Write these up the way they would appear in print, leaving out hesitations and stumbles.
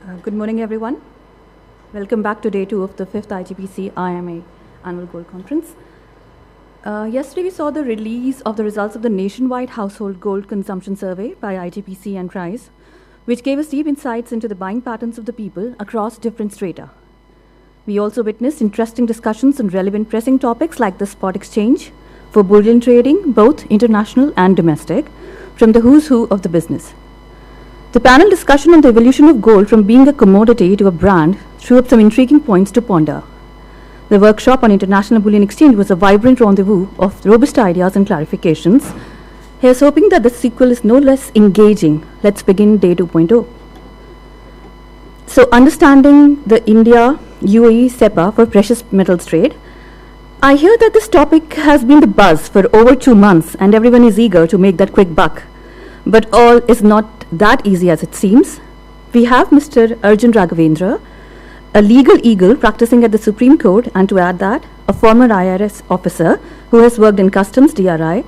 Good morning, everyone. Welcome back to day 2 of the 5th IGPC-IIMA Annual Gold Conference. Yesterday, we saw the release of the results of the nationwide household gold consumption survey by IGPC and Price, which gave us deep insights into the buying patterns of the people across different strata. We also witnessed interesting discussions on relevant pressing topics like the spot exchange for bullion trading, both international and domestic, from the who's who of the business. The panel discussion on the evolution of gold from being a commodity to a brand threw up some intriguing points to ponder. The workshop on international bullion exchange was a vibrant rendezvous of robust ideas and clarifications. Here's hoping that the sequel is no less engaging. Let's begin day 2.0. So, understanding the India-UAE Sepa for precious metals trade, I hear that this topic has been the buzz for over 2 months and everyone is eager to make that quick buck. But all is not that easy as it seems. We have Mr. Arjun Raghavendra, a legal eagle practicing at the Supreme Court, and to add that, a former IRS officer who has worked in Customs, DRI,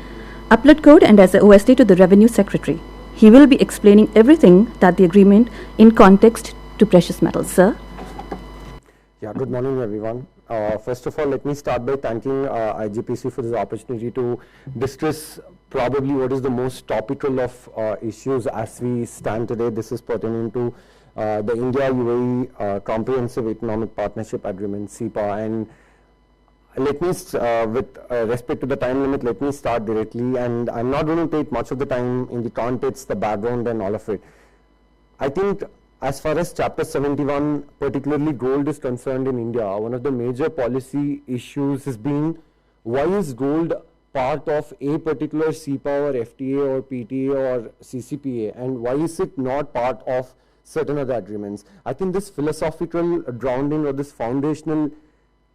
Appellate Code, and as a OSD to the Revenue Secretary. He will be explaining everything that the agreement in context to precious metals. Sir? Yeah, good morning, everyone. First of all, let me start by thanking IGPC for this opportunity to discuss probably what is the most topical of issues as we stand today. This is pertaining to the India-UAE Comprehensive Economic Partnership Agreement, Sepa. And let me, with respect to the time limit, let me start directly. And I'm not going to take much of the time in the context, the background, and all of it. I think as far as Chapter 71, particularly gold, is concerned in India, one of the major policy issues has been, why is gold part of a particular CEPA or FTA or PTA or CCPA, and why is it not part of certain other agreements? I think this philosophical grounding or this foundational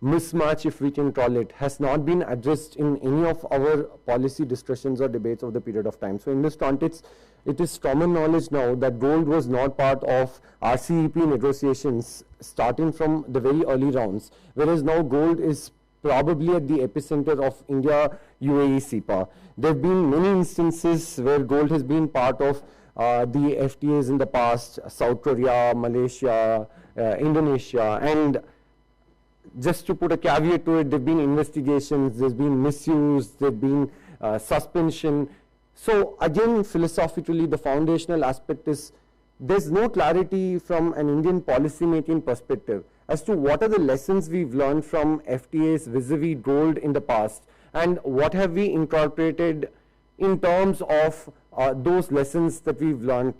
mismatch, if we can call it, has not been addressed in any of our policy discussions or debates over the period of time. So in this context, it is common knowledge now that gold was not part of RCEP negotiations starting from the very early rounds, whereas now gold is probably at the epicenter of India-UAE CEPA. There have been many instances where gold has been part of the FTAs in the past, South Korea, Malaysia, Indonesia, and just to put a caveat to it, there have been investigations, there's been misuse, there have been suspension. So again, philosophically, the foundational aspect is there's no clarity from an Indian policy-making perspective as to what are the lessons we've learned from FTAs vis-a-vis gold in the past, and what have we incorporated in terms of those lessons that we've learned.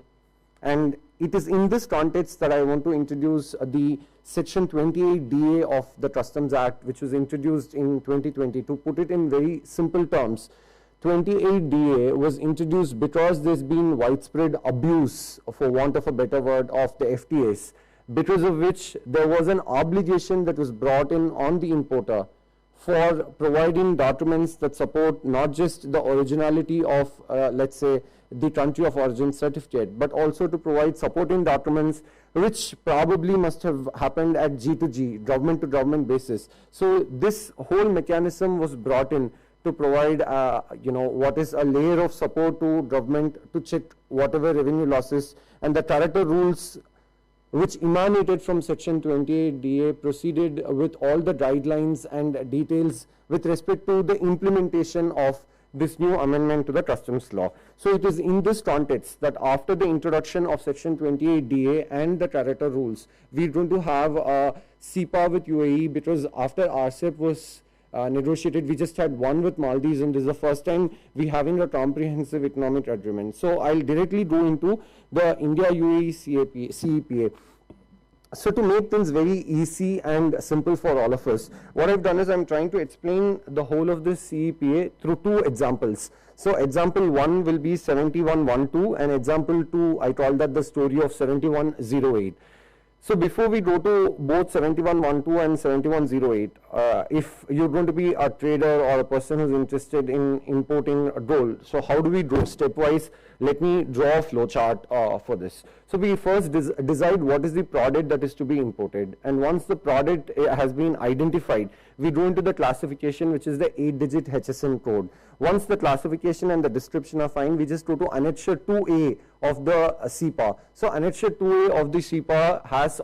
And it is in this context that I want to introduce the Section 28DA of the Customs Act, which was introduced in 2020. To put it in very simple terms, 28DA was introduced because there's been widespread abuse, for want of a better word, of the FTAs, because of which there was an obligation that was brought in on the importer for providing documents that support not just the originality of, let's say, the country of origin certificate, but also to provide supporting documents which probably must have happened at G2G, government to government basis. So this whole mechanism was brought in to provide, what is a layer of support to government to check whatever revenue losses, and the character rules which emanated from Section 28DA proceeded with all the guidelines and details with respect to the implementation of this new amendment to the customs law. So it is in this context that after the introduction of Section 28DA and the character rules, we're going to have a CEPA with UAE, because after RCEP was negotiated, we just had one with Maldives, and this is the first time we're having a comprehensive economic agreement. So I'll directly go into the India-UAE CEPA. So to make things very easy and simple for all of us, what I've done is I'm trying to explain the whole of this CEPA through 2 examples. So example 1 will be 7112, and example 2, I call that the story of 7108. So before we go to both 7112 and 7108, if you're going to be a trader or a person who's interested in importing gold, so how do we go stepwise? Let me draw a flow chart for this. So we first decide what is the product that is to be imported, and once the product has been identified, we go into the classification, which is the 8-digit HSN code. Once the classification and the description are fine, we just go to Annexure 2A of the Sepa. So Annexure 2A of the Sepa has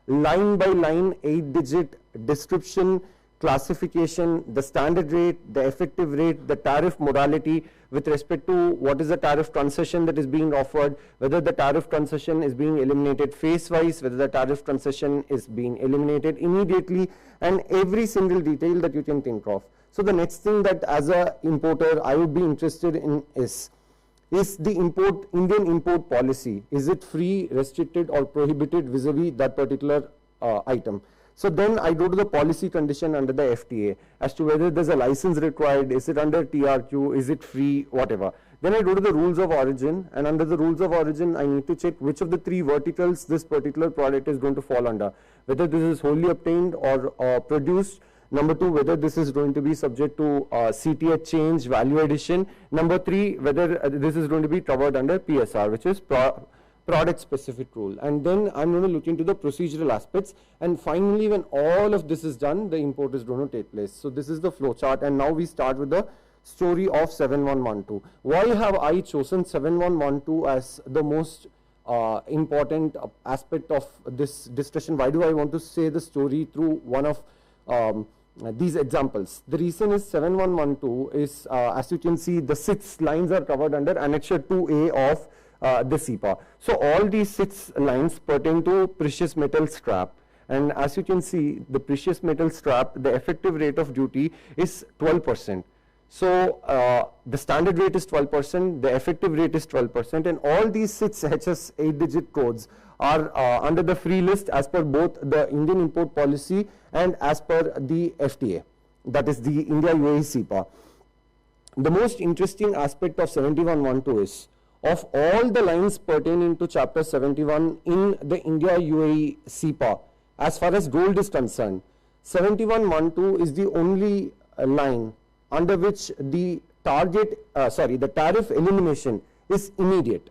line by line 8-digit description, classification, the standard rate, the effective rate, the tariff modality with respect to what is the tariff concession that is being offered, whether the tariff concession is being eliminated phase-wise, whether the tariff concession is being eliminated immediately, and every single detail that you can think of. So the next thing that as a importer I would be interested in is the Indian import policy. Is it free, restricted, or prohibited vis-a-vis that particular item? So then I go to the policy condition under the FTA as to whether there's a license required, is it under TRQ, is it free, whatever. Then I go to the rules of origin, and under the rules of origin I need to check which of the 3 verticals this particular product is going to fall under, whether this is wholly obtained or produced. Number 2, whether this is going to be subject to CTH change, value addition. Number 3, whether this is going to be covered under PSR, which is product specific rule. And then I'm going to look into the procedural aspects, and finally when all of this is done, the import is going to take place. So this is the flow chart, and now we start with the story of 7112. Why have I chosen 7112 as the most important aspect of this discussion? Why do I want to say the story through one of these examples? The reason is 7112 is, as you can see, the 6 lines are covered under Annexure 2A of the Sepa. So all these 6 lines pertain to precious metal scrap, and as you can see, the precious metal scrap, the effective rate of duty is 12%. So the standard rate is 12%, the effective rate is 12%, and all these 6 HS 8-digit codes are under the free list as per both the Indian import policy and as per the FTA, that is the India-UAE Sepa. The most interesting aspect of 7112 is, of all the lines pertaining to Chapter 71 in the India-UAE Sepa, as far as gold is concerned, 7112 is the only line under which the tariff elimination is immediate.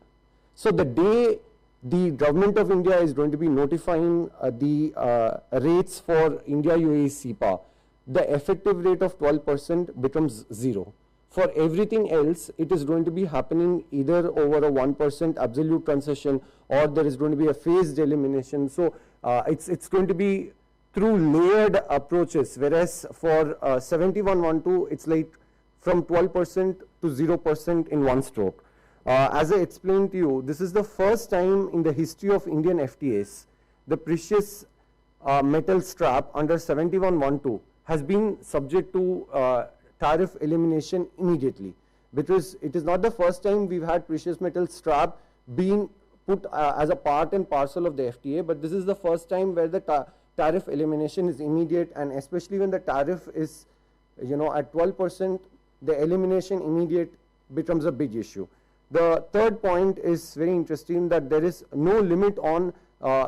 So the day the government of India is going to be notifying the rates for India-UAE Sepa, the effective rate of 12% becomes 0. For everything else, it is going to be happening either over a 1% absolute concession, or there is going to be a phased elimination. So it's going to be through layered approaches, whereas for 7112, it's like from 12% to 0% in one stroke. As I explained to you, this is the first time in the history of Indian FTAs, the precious metal scrap under 7112 has been subject to tariff elimination immediately, because it is not the first time we've had precious metal scrap being put as a part and parcel of the FTA, but this is the first time where the tariff elimination is immediate, and especially when the tariff is, at 12%, the elimination immediate becomes a big issue. The third point is very interesting, that there is no limit on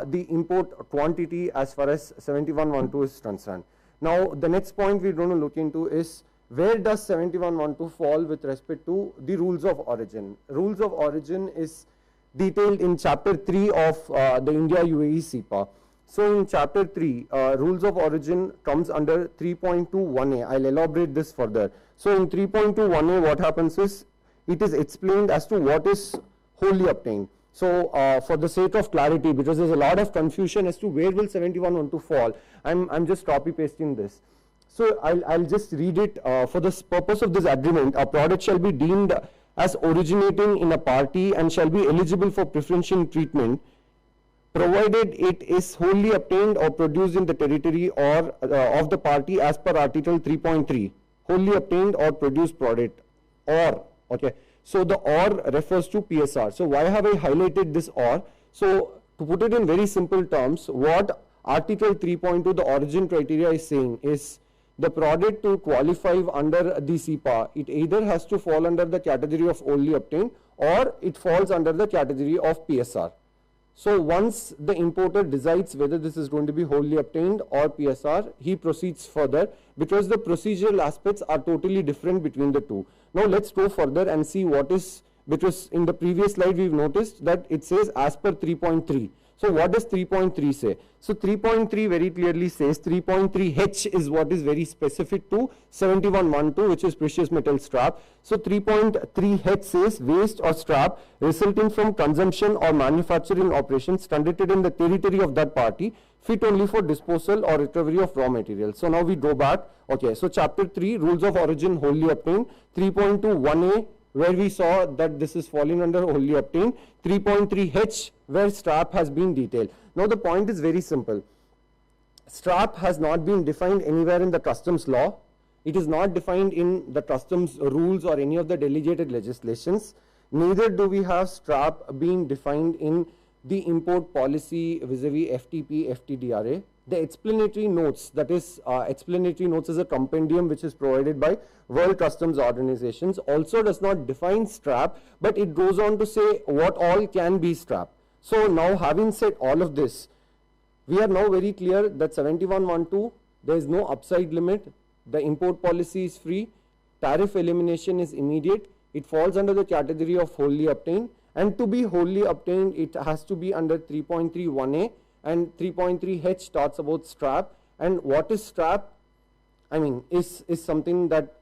the import quantity as far as 7112 is concerned. Now the next point we're going to look into is, where does 7112 fall with respect to the rules of origin? Rules of origin is detailed in Chapter 3 of the India-UAE Sepa. So in Chapter 3, rules of origin comes under 3.21a. I'll elaborate this further. So in 3.21a, what happens is, it is explained as to what is wholly obtained. So for the sake of clarity, because there's a lot of confusion as to where will 7112 fall, I'm just copy pasting this. So I'll just read it. For the purpose of this agreement, a product shall be deemed as originating in a party and shall be eligible for preferential treatment, provided it is wholly obtained or produced in the territory or of the party as per Article 3.3, wholly obtained or produced product, or, okay. So the or refers to PSR. So why have I highlighted this or? So to put it in very simple terms, what Article 3.2, the origin criteria, is saying is, the product to qualify under the Sepa, it either has to fall under the category of wholly obtained or it falls under the category of PSR. So once the importer decides whether this is going to be wholly obtained or PSR, he proceeds further, because the procedural aspects are totally different between the two. Now let's go further and see what is because in the previous slide we've noticed that it says as per 3.3. So what does 3.3 say? So 3.3 very clearly says 3.3H is what is very specific to 7112, which is precious metal scrap. So 3.3H says waste or scrap resulting from consumption or manufacturing operations conducted in the territory of that party, fit only for disposal or recovery of raw materials. So now we go back. Okay, so chapter 3, rules of origin wholly obtained. 3.21A, where we saw that this is falling under wholly obtained. 3.3H, where scrap has been detailed. Now the point is very simple. Scrap has not been defined anywhere in the customs law. It is not defined in the customs rules or any of the delegated legislations. Neither do we have scrap being defined in the import policy vis-a-vis FTP, FTDRA. The explanatory notes, that is explanatory notes is a compendium which is provided by World Customs Organizations, also does not define scrap, but it goes on to say what all can be scrap. So now having said all of this, we are now very clear that 7112, there is no upside limit, the import policy is free, tariff elimination is immediate, it falls under the category of wholly obtained, and to be wholly obtained it has to be under 3.31A, and 3.3H talks about scrap. And what is scrap? I mean, is something that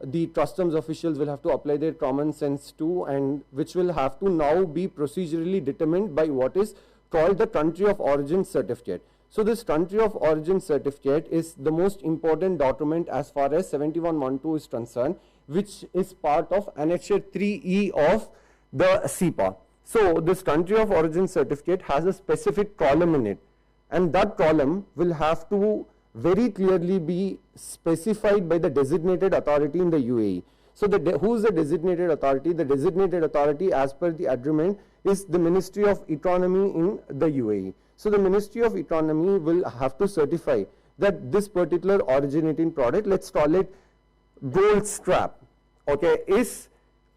the customs officials will have to apply their common sense to, and which will have to now be procedurally determined by what is called the country of origin certificate. So this country of origin certificate is the most important document as far as 7112 is concerned, which is part of Annexure 3E of the Sepa. So this country of origin certificate has a specific column in it, and that column will have to very clearly be specified by the designated authority in the UAE. So who is the designated authority? The designated authority as per the agreement is the Ministry of Economy in the UAE. So the Ministry of Economy will have to certify that this particular originating product, let's call it gold scrap, okay, is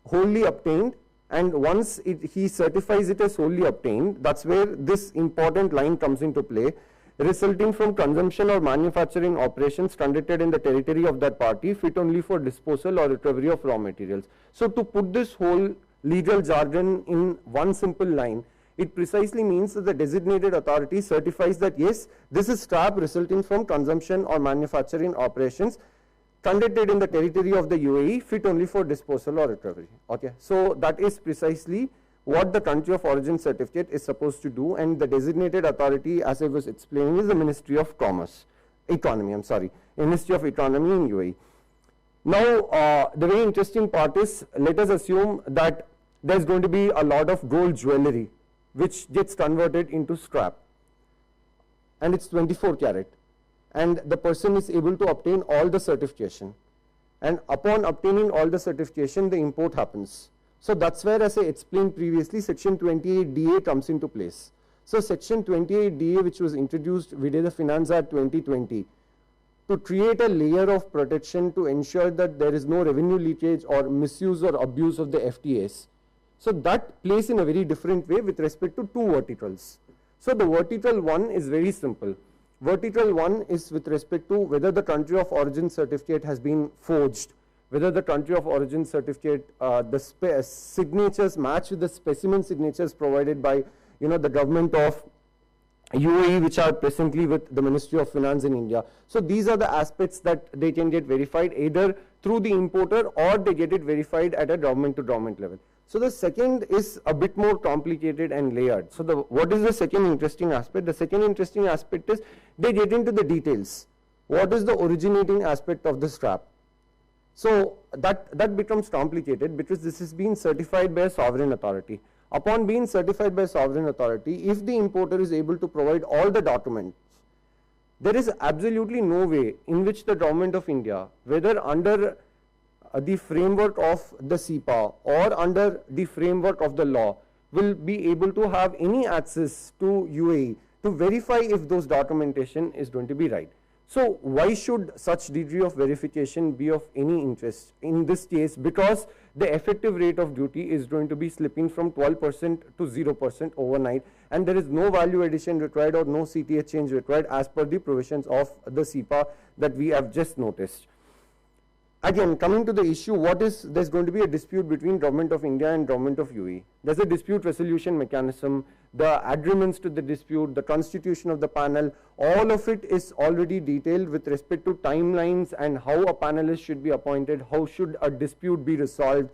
wholly obtained. And once he certifies it as wholly obtained, that's where this important line comes into play, resulting from consumption or manufacturing operations conducted in the territory of that party, fit only for disposal or recovery of raw materials. So to put this whole legal jargon in one simple line, it precisely means that the designated authority certifies that yes, this is scrap resulting from consumption or manufacturing operations conducted in the territory of the UAE, fit only for disposal or recovery. Okay, so that is precisely what the country of origin certificate is supposed to do, and the designated authority, as I was explaining, is the Ministry of Economy in UAE. Now, the very interesting part is, let us assume that there's going to be a lot of gold jewellery which gets converted into scrap, and it's 24 karat. And the person is able to obtain all the certification, and upon obtaining all the certification, the import happens. So that's where, as I explained previously, section 28DA comes into place. So section 28DA, which was introduced within the Finance Act 2020, to create a layer of protection to ensure that there is no revenue leakage or misuse or abuse of the FTAs. So that plays in a very different way with respect to two verticals. So the vertical one is very simple. Vertical one is with respect to whether the country of origin certificate has been forged, whether the country of origin certificate, the signatures match with the specimen signatures provided by, the government of UAE, which are presently with the Ministry of Finance in India. So these are the aspects that they can get verified either through the importer or they get it verified at a government to government level. So the second is a bit more complicated and layered. So what is the second interesting aspect? The second interesting aspect is they get into the details. What is the originating aspect of the scrap? So that becomes complicated because this is being certified by a sovereign authority. Upon being certified by a sovereign authority, if the importer is able to provide all the documents, there is absolutely no way in which the government of India, whether under the framework of the Sepa or under the framework of the law, will be able to have any access to UAE to verify if those documentation is going to be right. So why should such degree of verification be of any interest in this case? Because the effective rate of duty is going to be slipping from 12% to 0% overnight, and there is no value addition required or no CTA change required as per the provisions of the Sepa that we have just noticed. Again, coming to the issue, there's going to be a dispute between Government of India and Government of UAE. There's a dispute resolution mechanism, the agreements to the dispute, the constitution of the panel, all of it is already detailed with respect to timelines and how a panelist should be appointed, how should a dispute be resolved.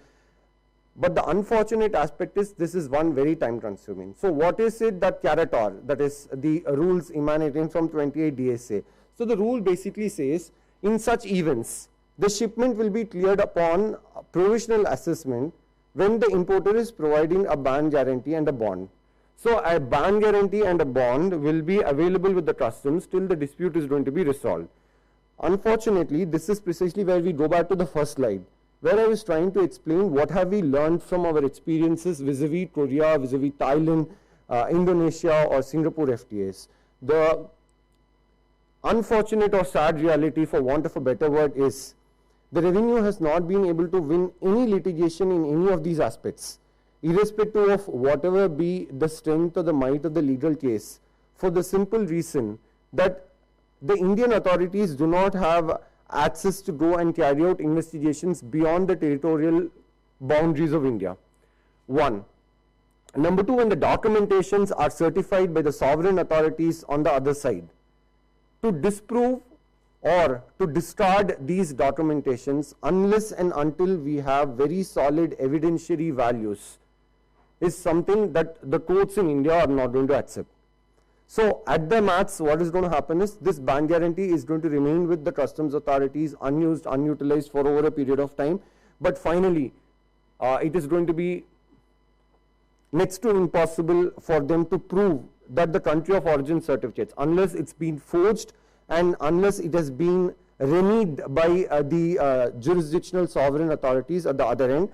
But the unfortunate aspect is this is one very time consuming. So what is it that Carator, that is the rules emanating from 28 DSA. So the rule basically says in such events, the shipment will be cleared upon provisional assessment when the importer is providing a ban guarantee and a bond. So a ban guarantee and a bond will be available with the customs till the dispute is going to be resolved. Unfortunately, this is precisely where we go back to the first slide, where I was trying to explain what have we learned from our experiences vis-a-vis Korea, vis-a-vis Thailand, Indonesia or Singapore FTAs. The unfortunate or sad reality, for want of a better word, is the revenue has not been able to win any litigation in any of these aspects, irrespective of whatever be the strength or the might of the legal case, for the simple reason that the Indian authorities do not have access to go and carry out investigations beyond the territorial boundaries of India. One. Number two, when the documentations are certified by the sovereign authorities on the other side, to disprove or to discard these documentations unless and until we have very solid evidentiary values is something that the courts in India are not going to accept. So at the maths, what is going to happen is this ban guarantee is going to remain with the customs authorities unused, unutilized for over a period of time. But finally, it is going to be next to impossible for them to prove that the country of origin certificates, unless it's been forged and unless it has been remedied by the jurisdictional sovereign authorities at the other end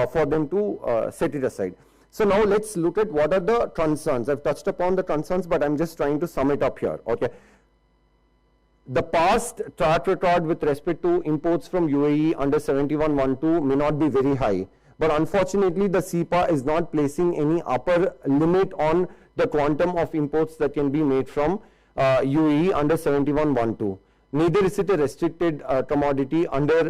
for them to set it aside. So now let's look at what are the concerns. I've touched upon the concerns, but I'm just trying to sum it up here. Okay. The past track record with respect to imports from UAE under 7112 may not be very high, but unfortunately the Sepa is not placing any upper limit on the quantum of imports that can be made from UAE under 7112. Neither is it a restricted commodity under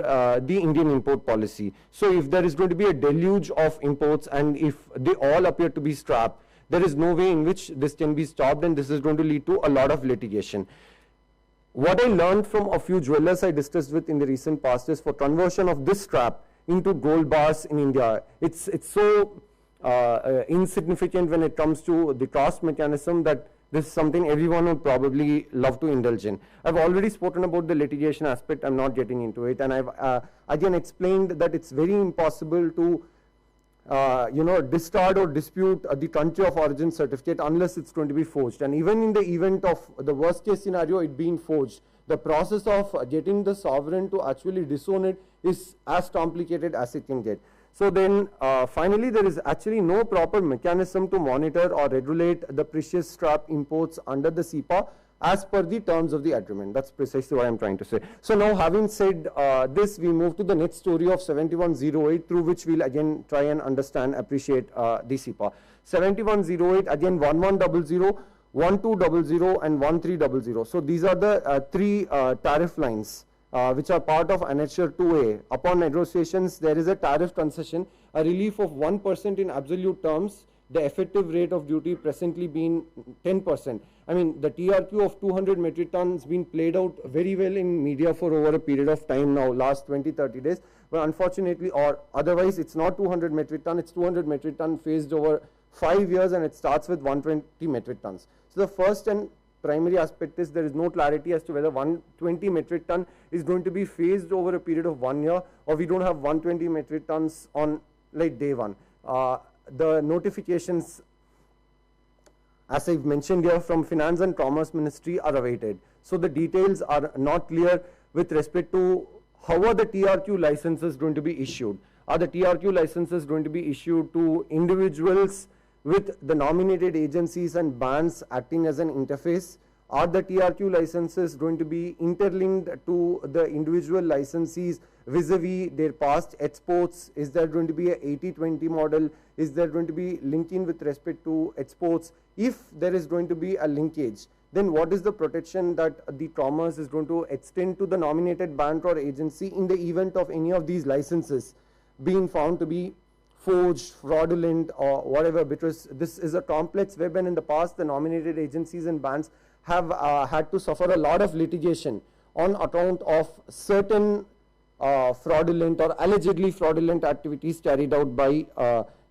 the Indian import policy. So if there is going to be a deluge of imports and if they all appear to be strapped, there is no way in which this can be stopped, and this is going to lead to a lot of litigation. What I learned from a few jewelers I discussed with in the recent past is for conversion of this strap into gold bars in India, it's so insignificant when it comes to the cost mechanism that this is something everyone would probably love to indulge in. I've already spoken about the litigation aspect. I'm not getting into it, and I've again explained that it's very impossible to discard or dispute the country of origin certificate unless it's going to be forged. And even in the event of the worst case scenario, it being forged, the process of getting the sovereign to actually disown it is as complicated as it can get. So then finally there is actually no proper mechanism to monitor or regulate the precious strap imports under the Sepa as per the terms of the agreement. That's precisely what I'm trying to say. So now, having said this, we move to the next story of 7108, through which we'll again try and understand, appreciate the Sepa. 7108, again 1100, 1200 and 1300. So these are the three tariff lines which are part of Annexure 2A. Upon negotiations, there is a tariff concession, a relief of 1% in absolute terms, the effective rate of duty presently being 10%. I mean, the TRQ of 200 metric tons been played out very well in media for over a period of time now, last 20-30 days. But unfortunately, or otherwise, it's not 200 metric ton, it's 200 metric ton phased over 5 years, and it starts with 120 metric tons. So the first and primary aspect is there is no clarity as to whether 120 metric ton is going to be phased over a period of 1 year, or we don't have 120 metric tons on like day one. The notifications, as I've mentioned here, from Finance and Commerce Ministry are awaited. So the details are not clear with respect to how are the TRQ licenses going to be issued. Are the TRQ licenses going to be issued to individuals with the nominated agencies and bands acting as an interface? Are the TRQ licenses going to be interlinked to the individual licensees vis-a-vis their past exports? Is there going to be a 80-20 model? Is there going to be linking with respect to exports? If there is going to be a linkage, then what is the protection that the commerce is going to extend to the nominated bank or agency in the event of any of these licenses being found to be forged, fraudulent, or whatever, because this is a complex web, and in the past the nominated agencies and banks have had to suffer a lot of litigation on account of certain fraudulent or allegedly fraudulent activities carried out by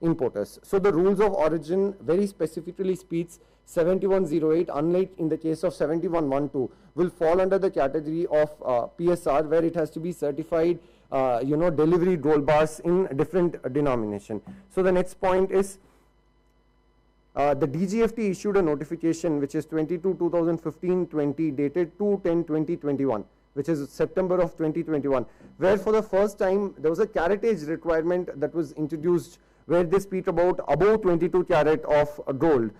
importers. So the rules of origin very specifically speaks 7108, unlike in the case of 7112, will fall under the category of PSR, where it has to be certified delivery gold bars in different denomination. So the next point is the DGFT issued a notification which is 22/2015-20 dated 2/10/2021, which is September of 2021, where for the first time there was a caratage requirement that was introduced, where they speak about above 22 carat of gold.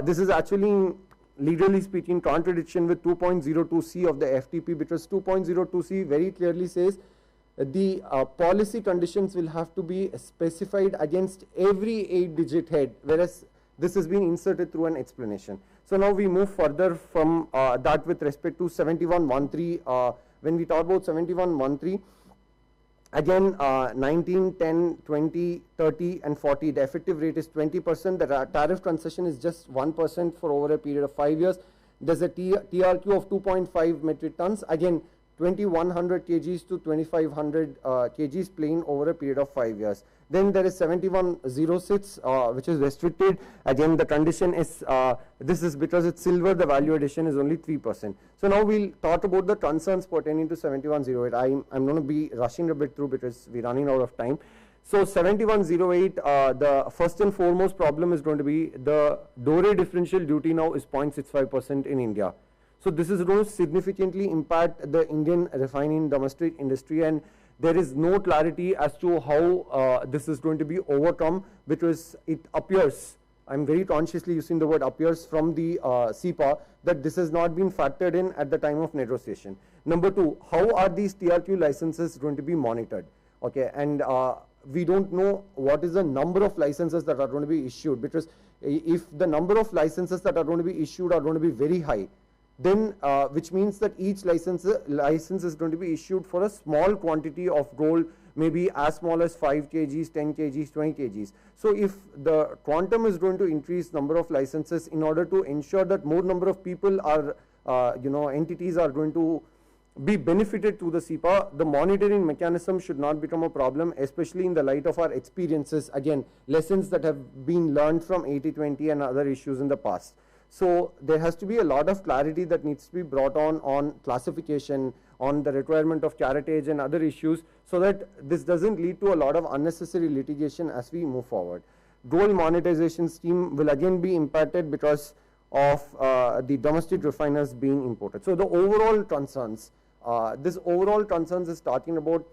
This is actually, legally speaking, contradiction with 2.02C of the FTP, because 2.02C very clearly says the policy conditions will have to be specified against every 8-digit head, whereas this has been inserted through an explanation. So now we move further from that with respect to 7113. When we talk about 7113, again 19, 10, 20, 30 and 40, the effective rate is 20%. The tariff concession is just 1% for over a period of 5 years. There's a TRQ of 2.5 metric tons, again 2100 kgs to 2500 kgs plain over a period of 5 years. Then there is 7106, which is restricted. Again, the condition is this is because it's silver, the value addition is only 3%. So now we'll talk about the concerns pertaining to 7108. I'm going to be rushing a bit through because we're running out of time. So 7108, the first and foremost problem is going to be the Dore differential duty now is 0.65% in India. So this is going to significantly impact the Indian refining domestic industry, and there is no clarity as to how this is going to be overcome, because it appears, I'm very consciously using the word appears, from the Sepa, that this has not been factored in at the time of negotiation. Number two, how are these TRQ licenses going to be monitored? Okay, and we don't know what is the number of licenses that are going to be issued, because if the number of licenses that are going to be issued are going to be very high, then which means that each license is going to be issued for a small quantity of gold, maybe as small as 5 kgs, 10 kgs, 20 kgs. So if the quantum is going to increase number of licenses in order to ensure that more number of people are, entities are going to be benefited through the Sepa, the monitoring mechanism should not become a problem, especially in the light of our experiences, again, lessons that have been learned from 80-20 and other issues in the past. So there has to be a lot of clarity that needs to be brought on classification, on the requirement of caratage and other issues, so that this doesn't lead to a lot of unnecessary litigation as we move forward. Gold monetization scheme will again be impacted because of the domestic refiners being imported. So the overall concerns, this overall concerns is talking about,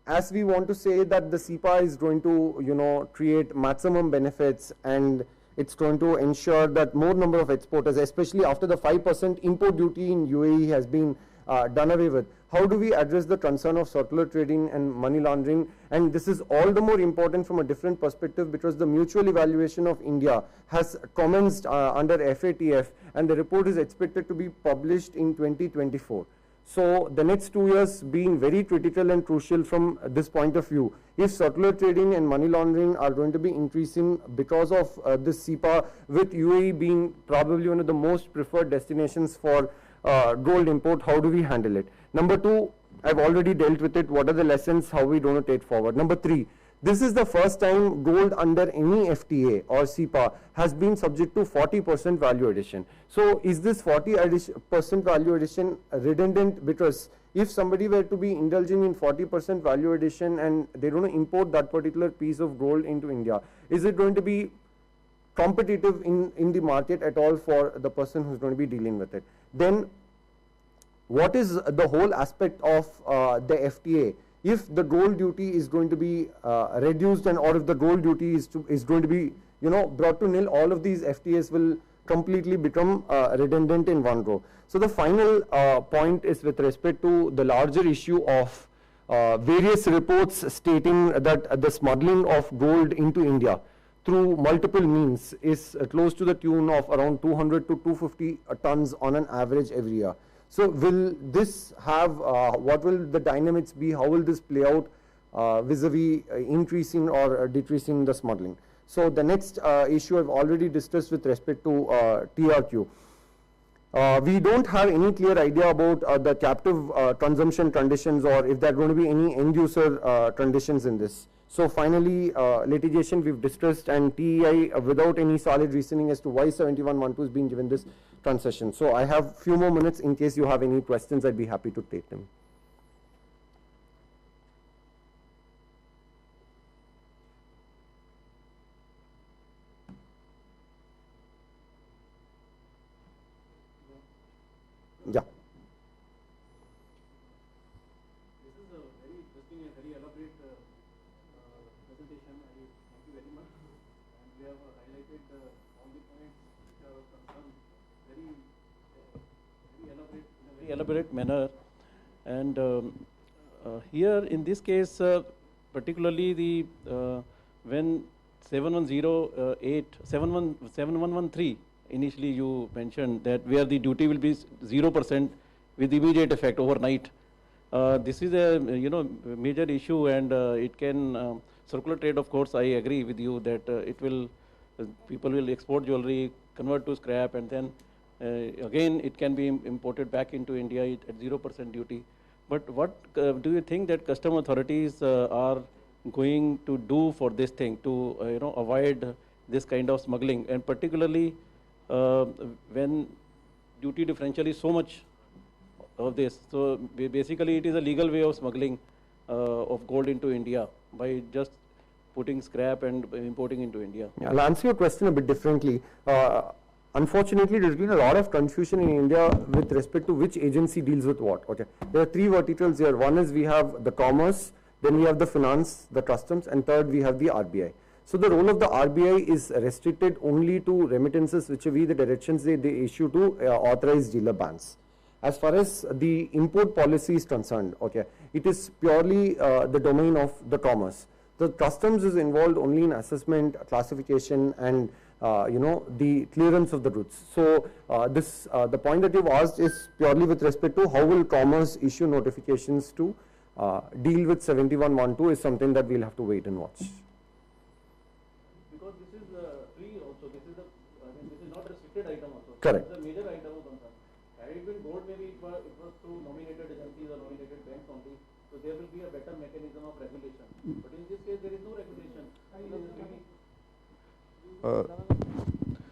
as we want to say that the Sepa is going to create maximum benefits, and it's going to ensure that more number of exporters, especially after the 5% import duty in UAE has been done away with. How do we address the concern of circular trading and money laundering? And this is all the more important from a different perspective, because the mutual evaluation of India has commenced under FATF, and the report is expected to be published in 2024. So the next 2 years being very critical and crucial from this point of view. If circular trading and money laundering are going to be increasing because of this Sepa, with UAE being probably one of the most preferred destinations for gold import, how do we handle it? Number two, I've already dealt with it. What are the lessons? How we going to take forward? Number three, this is the first time gold under any FTA or Sepa has been subject to 40% value addition. So is this 40% value addition redundant? Because if somebody were to be indulging in 40% value addition and they don't import that particular piece of gold into India, is it going to be competitive in the market at all for the person who's going to be dealing with it? Then what is the whole aspect of the FTA? If the gold duty is going to be reduced, and or if the gold duty is going to be brought to nil, all of these FTAs will completely become redundant in one go. So the final point is with respect to the larger issue of various reports stating that the smuggling of gold into India through multiple means is close to the tune of around 200 to 250 tons on an average every year. So will this have, what will the dynamics be, how will this play out vis-a-vis increasing or decreasing the smuggling? So the next issue I've already discussed with respect to TRQ. We don't have any clear idea about the captive consumption conditions, or if there are going to be any end user conditions in this. So finally, litigation we've discussed, and TEI without any solid reasoning as to why 7112 is being given this concession. So I have few more minutes. In case you have any questions, I'd be happy to take them. Yeah. This is a very interesting and very elaborate presentation. Thank you very much. And we have highlighted all the points which are of concern very elaborate, in a very elaborate manner. And here in this case, particularly the when 7113 initially you mentioned that where the duty will be 0% with immediate effect overnight. This is a major issue, and it can circular trade. Of course, I agree with you that it will people will export jewelry, convert to scrap, and then again it can be imported back into India at 0% duty. But what do you think that custom authorities are going to do for this thing to avoid this kind of smuggling, and particularly when duty differential is so much of this? So basically it is a legal way of smuggling of gold into India by just putting scrap and importing into India. Yeah, I'll answer your question a bit differently. Unfortunately, there's been a lot of confusion in India with respect to which agency deals with what. Okay, there are three verticals here. One is we have the commerce, then we have the finance, the customs, and third we have the RBI. So the role of the RBI is restricted only to remittances, which are the directions they issue to authorized dealer banks. As far as the import policy is concerned, okay, it is purely the domain of the commerce. The customs is involved only in assessment, classification, and the clearance of the goods. So the point that you've asked is purely with respect to how will commerce issue notifications to deal with 7112 is something that we'll have to wait and watch. Because this is free also. This is this is not a restricted item also. Correct. It's a major item of concern. Had it been gold, maybe it was through nominated agencies or nominated banks only. So there will be a better mechanism of regulation. But in this case, there is no regulation.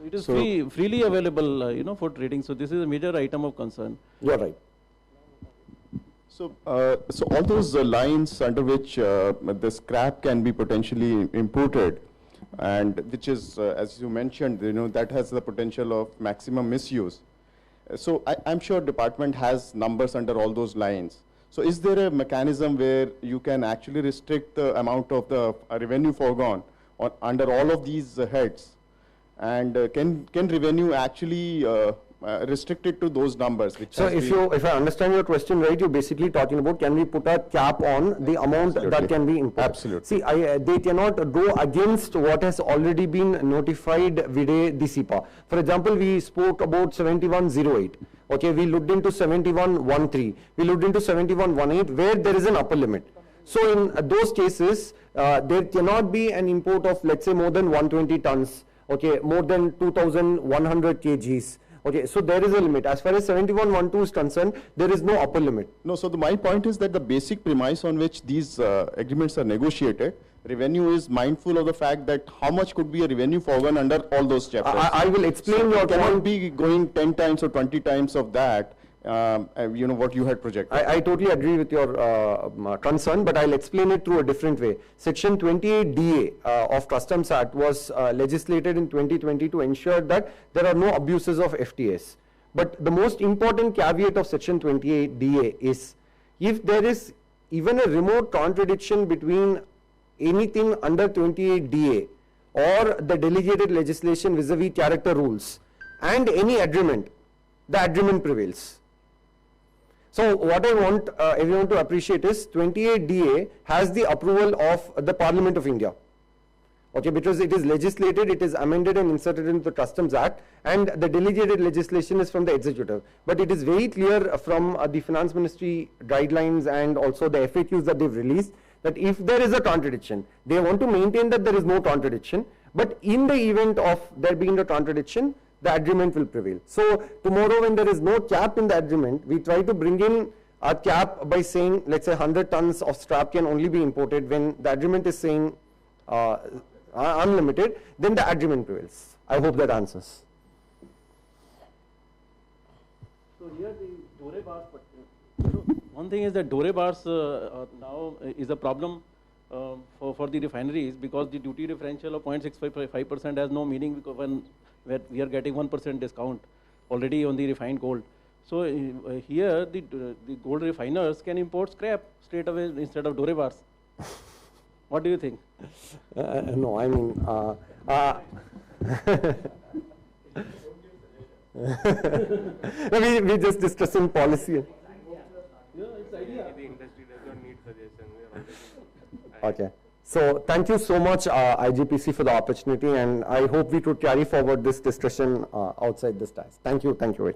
It is freely available, for trading. So this is a major item of concern. You're right. So, so all those lines under which the scrap can be potentially imported, and which is, as you mentioned, that has the potential of maximum misuse. So I'm sure department has numbers under all those lines. So is there a mechanism where you can actually restrict the amount of the revenue foregone under all of these heads? And can revenue actually restrict it to those numbers? Which so if I understand your question right, you're basically talking about, can we put a cap on the amount that can be imported? Absolutely. See, they cannot go against what has already been notified vide the Sepa. For example, we spoke about 7108. Okay, we looked into 7113. We looked into 7118, where there is an upper limit. So in those cases, there cannot be an import of, let's say, more than 120 tons. Okay, more than 2,100 kgs. Okay, so there is a limit. As far as 7112 is concerned, there is no upper limit. No, so my point is that the basic premise on which these agreements are negotiated, revenue is mindful of the fact that how much could be a revenue foregone under all those chapters. I will explain so your cannot point. Be going 10 times or 20 times of that, what you had projected. I totally agree with your concern, but I'll explain it through a different way. Section 28DA of Customs Act was legislated in 2020 to ensure that there are no abuses of FTAs. But the most important caveat of Section 28DA is, if there is even a remote contradiction between anything under 28DA or the delegated legislation vis-a-vis character rules and any agreement, the agreement prevails. So what I want everyone to appreciate is 28DA has the approval of the Parliament of India. Okay, because it is legislated, it is amended and inserted into the Customs Act, and the delegated legislation is from the executive. But it is very clear from the Finance Ministry guidelines and also the FAQs that they've released that if there is a contradiction, they want to maintain that there is no contradiction, but in the event of there being a contradiction, the agreement will prevail. So tomorrow when there is no cap in the agreement, we try to bring in a cap by saying, let's say 100 tons of scrap can only be imported when the agreement is saying unlimited, then the agreement prevails. I hope that answers. So here the dore bars, one thing is that dore bars now is a problem for the refineries, because the duty differential of 0.65% has no meaning, because when we are getting 1% discount already on the refined gold. So here the gold refiners can import scrap straight away instead of dore bars. What do you think? No, I mean, we just discussing policy. Yeah, it's idea. The industry does not need suggestions. Okay. So thank you so much, IGPC, for the opportunity, and I hope we could carry forward this discussion outside this task. Thank you very much.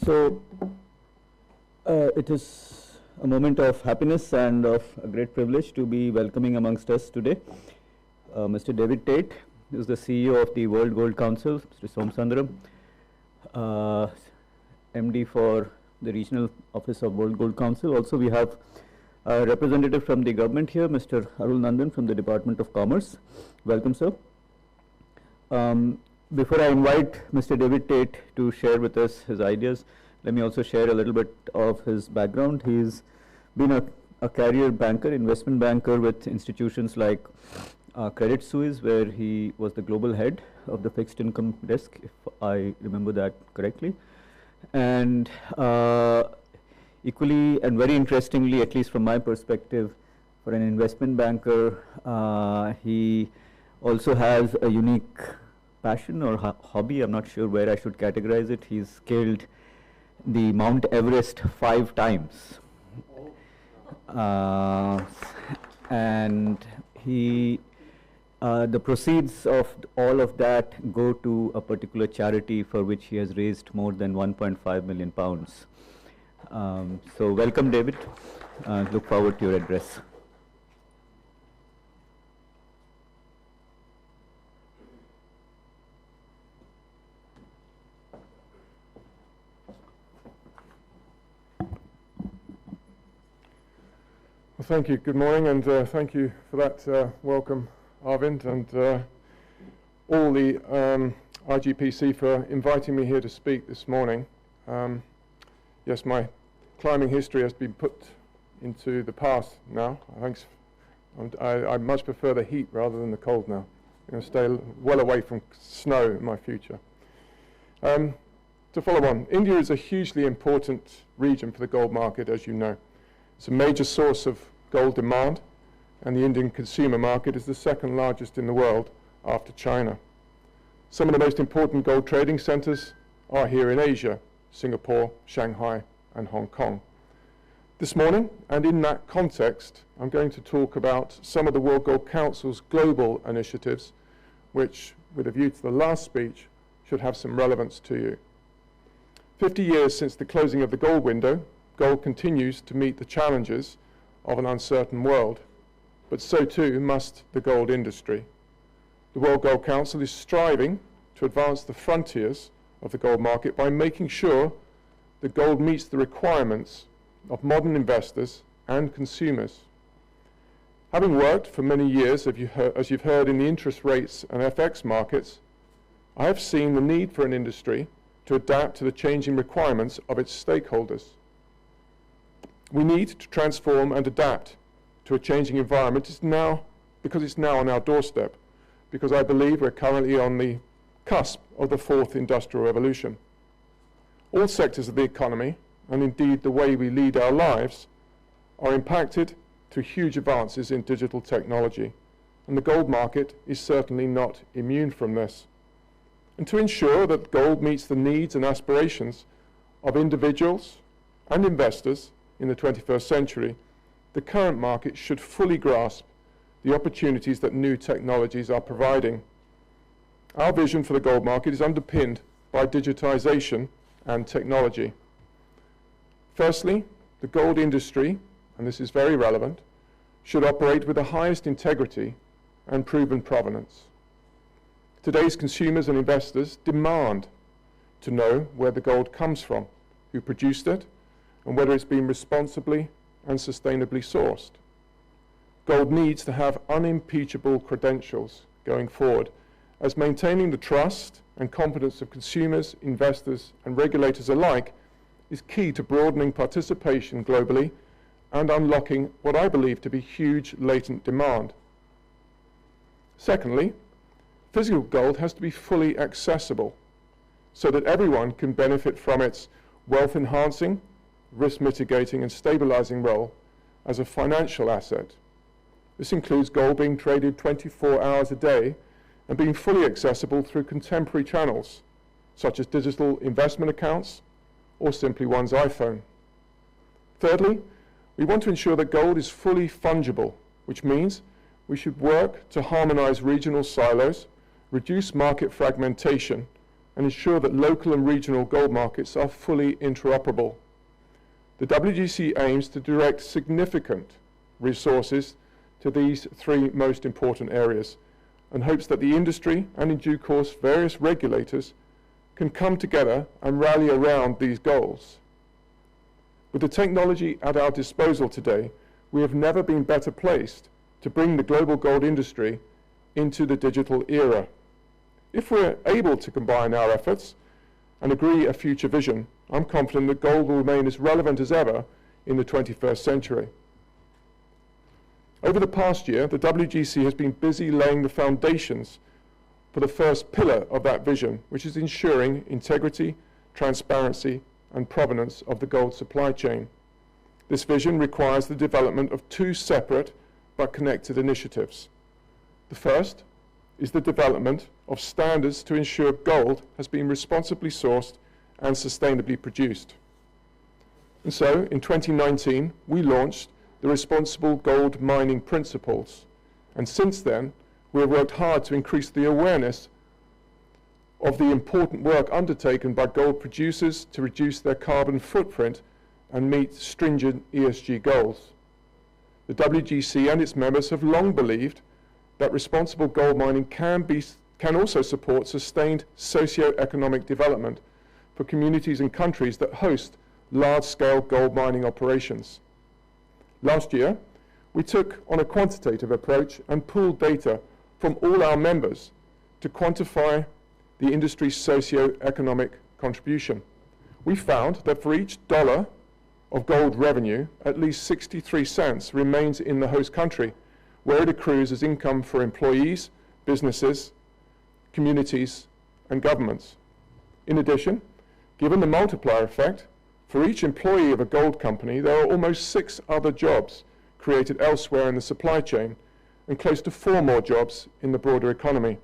So it is a moment of happiness and of a great privilege to be welcoming amongst us today Mr. David Tait, who is the CEO of the World Gold Council, Mr. Somsundaram, MD for the Regional Office of World Gold Council. Also we have a representative from the government here, Mr. Arul Nandan from the Department of Commerce. Welcome, sir. Before I invite Mr. David Tait to share with us his ideas, let me also share a little bit of his background. He's been a career banker, investment banker with institutions like Credit Suisse, where he was the global head of the fixed income desk, if I remember that correctly. And equally and very interestingly, at least from my perspective, for an investment banker, he also has a unique passion or hobby. I'm not sure where I should categorize it. He's scaled the Mount Everest 5 times. And he, the proceeds of all of that go to a particular charity for which he has raised more than 1.5 million pounds. So welcome, David. Look forward to your address. Well, thank you. Good morning, and thank you for that welcome, Arvind, and all the IGPC for inviting me here to speak this morning. Yes, my climbing history has been put into the past now. I much prefer the heat rather than the cold now. I'm going to stay well away from snow in my future. To follow on, India is a hugely important region for the gold market, as you know. It's a major source of gold demand, and the Indian consumer market is the second largest in the world after China. Some of the most important gold trading centers are here in Asia: Singapore, Shanghai, and Hong Kong. This morning, and in that context, I'm going to talk about some of the World Gold Council's global initiatives, which, with a view to the last speech, should have some relevance to you. 50 years since the closing of the gold window, gold continues to meet the challenges of an uncertain world, but so too must the gold industry. The World Gold Council is striving to advance the frontiers of the gold market by making sure that gold meets the requirements of modern investors and consumers. Having worked for many years, as you've heard, in the interest rates and FX markets, I have seen the need for an industry to adapt to the changing requirements of its stakeholders. We need to transform and adapt to a changing environment because it's now on our doorstep, because I believe we're currently on the cusp of the fourth industrial revolution. All sectors of the economy, and indeed the way we lead our lives, are impacted through huge advances in digital technology, and the gold market is certainly not immune from this. And to ensure that gold meets the needs and aspirations of individuals and investors, in the 21st century, the current market should fully grasp the opportunities that new technologies are providing. Our vision for the gold market is underpinned by digitization and technology. Firstly, the gold industry, and this is very relevant, should operate with the highest integrity and proven provenance. Today's consumers and investors demand to know where the gold comes from, who produced it, and whether it's been responsibly and sustainably sourced. Gold needs to have unimpeachable credentials going forward, as maintaining the trust and confidence of consumers, investors, and regulators alike is key to broadening participation globally and unlocking what I believe to be huge latent demand. Secondly, physical gold has to be fully accessible so that everyone can benefit from its wealth-enhancing, risk-mitigating, and stabilizing role as a financial asset. This includes gold being traded 24 hours a day and being fully accessible through contemporary channels, such as digital investment accounts or simply one's iPhone. Thirdly, we want to ensure that gold is fully fungible, which means we should work to harmonize regional silos, reduce market fragmentation, and ensure that local and regional gold markets are fully interoperable. The WGC aims to direct significant resources to these three most important areas and hopes that the industry and in due course various regulators can come together and rally around these goals. With the technology at our disposal today, we have never been better placed to bring the global gold industry into the digital era. If we're able to combine our efforts and agree a future vision, I'm confident that gold will remain as relevant as ever in the 21st century. Over the past year, the WGC has been busy laying the foundations for the first pillar of that vision, which is ensuring integrity, transparency, and provenance of the gold supply chain. This vision requires the development of two separate but connected initiatives. The first is the development of standards to ensure gold has been responsibly sourced and sustainably produced. And so, in 2019, we launched the Responsible Gold Mining Principles, and since then, we have worked hard to increase the awareness of the important work undertaken by gold producers to reduce their carbon footprint and meet stringent ESG goals. The WGC and its members have long believed that responsible gold mining can also support sustained socio-economic development for communities and countries that host large-scale gold mining operations. Last year, we took on a quantitative approach and pooled data from all our members to quantify the industry's socio-economic contribution. We found that for each dollar of gold revenue, at least 63 cents remains in the host country, where it accrues as income for employees, businesses, communities, and governments. In addition, given the multiplier effect, for each employee of a gold company, there are almost 6 other jobs created elsewhere in the supply chain, and close to 4 more jobs in the broader economy.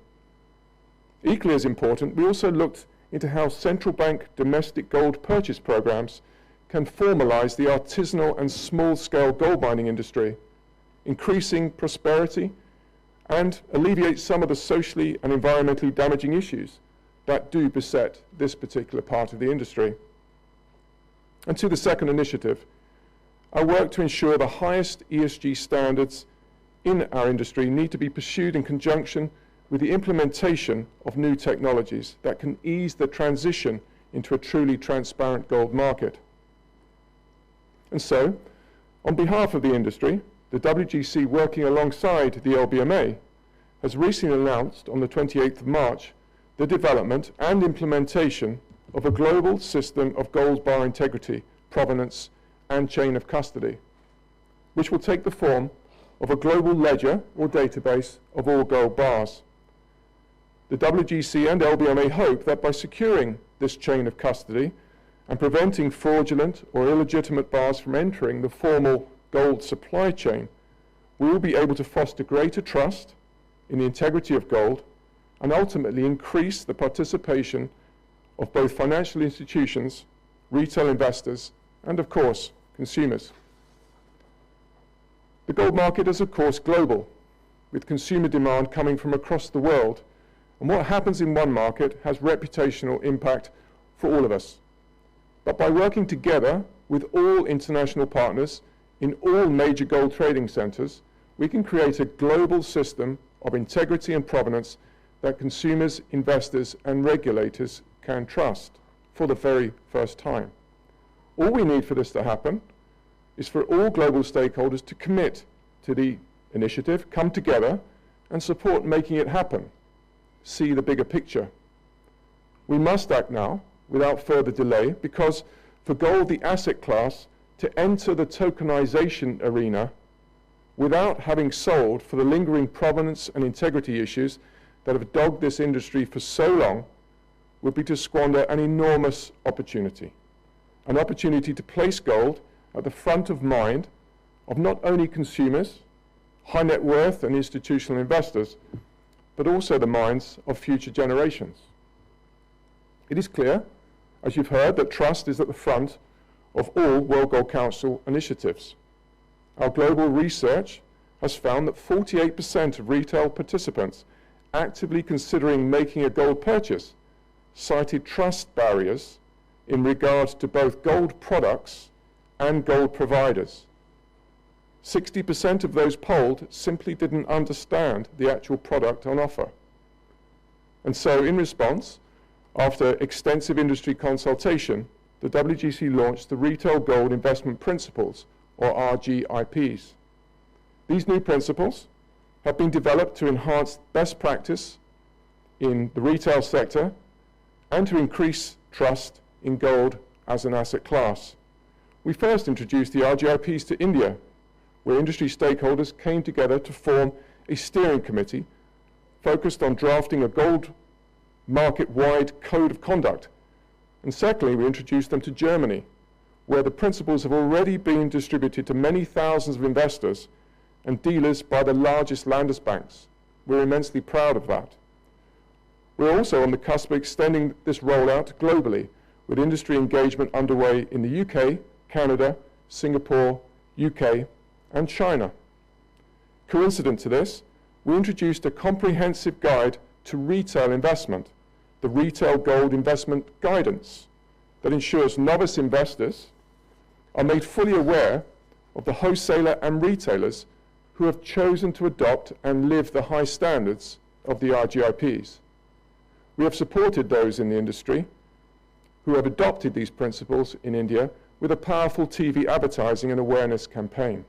Equally as important, we also looked into how central bank domestic gold purchase programs can formalize the artisanal and small-scale gold mining industry, increasing prosperity and alleviate some of the socially and environmentally damaging issues that do beset this particular part of the industry. And to the second initiative, our work to ensure the highest ESG standards in our industry need to be pursued in conjunction with the implementation of new technologies that can ease the transition into a truly transparent gold market. And so, on behalf of the industry, the WGC, working alongside the LBMA, has recently announced on the 28th of March the development and implementation of a global system of gold bar integrity, provenance, and chain of custody, which will take the form of a global ledger or database of all gold bars. The WGC and LBMA hope that by securing this chain of custody and preventing fraudulent or illegitimate bars from entering the formal gold supply chain, we will be able to foster greater trust in the integrity of gold and ultimately increase the participation of both financial institutions, retail investors, and of course, consumers. The gold market is, of course, global, with consumer demand coming from across the world, and what happens in one market has reputational impact for all of us. But by working together with all international partners in all major gold trading centers, we can create a global system of integrity and provenance that consumers, investors, and regulators can trust for the very first time. All we need for this to happen is for all global stakeholders to commit to the initiative, come together, and support making it happen. See the bigger picture. We must act now without further delay, because for gold, the asset class, to enter the tokenization arena without having solved for the lingering provenance and integrity issues that have dogged this industry for so long would be to squander an enormous opportunity. An opportunity to place gold at the front of mind of not only consumers, high net worth and institutional investors, but also the minds of future generations. It is clear, as you've heard, that trust is at the front of all World Gold Council initiatives. Our global research has found that 48% of retail participants actively considering making a gold purchase cited trust barriers in regards to both gold products and gold providers. 60% of those polled simply didn't understand the actual product on offer. And so in response, after extensive industry consultation, the WGC launched the Retail Gold Investment Principles, or RGIPs. These new principles have been developed to enhance best practice in the retail sector and to increase trust in gold as an asset class. We first introduced the RGIPs to India, where industry stakeholders came together to form a steering committee focused on drafting a gold market-wide code of conduct. And secondly, we introduced them to Germany, where the principles have already been distributed to many thousands of investors and dealers by the largest Landesbanks. We're immensely proud of that. We're also on the cusp of extending this rollout globally, with industry engagement underway in the UK, Canada, Singapore, UK, and China. Coincident to this, we introduced a comprehensive guide to retail investment, the Retail Gold Investment Guidance, that ensures novice investors are made fully aware of the wholesaler and retailers who have chosen to adopt and live the high standards of the RGIPs. We have supported those in the industry who have adopted these principles in India with a powerful TV advertising and awareness campaign.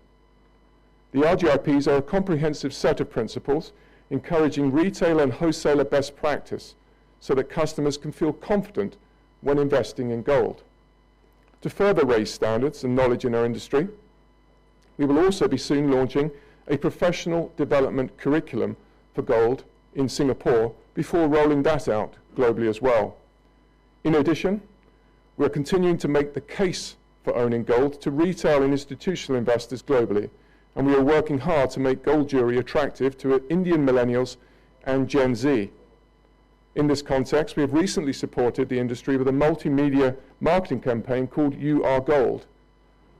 The RGIPs are a comprehensive set of principles encouraging retailer and wholesaler best practice so that customers can feel confident when investing in gold. To further raise standards and knowledge in our industry, we will also be soon launching a professional development curriculum for gold in Singapore before rolling that out globally as well. In addition, we are continuing to make the case for owning gold to retail and institutional investors globally, and we are working hard to make gold jewellery attractive to Indian millennials and Gen Z. In this context, we have recently supported the industry with a multimedia marketing campaign called You Are Gold.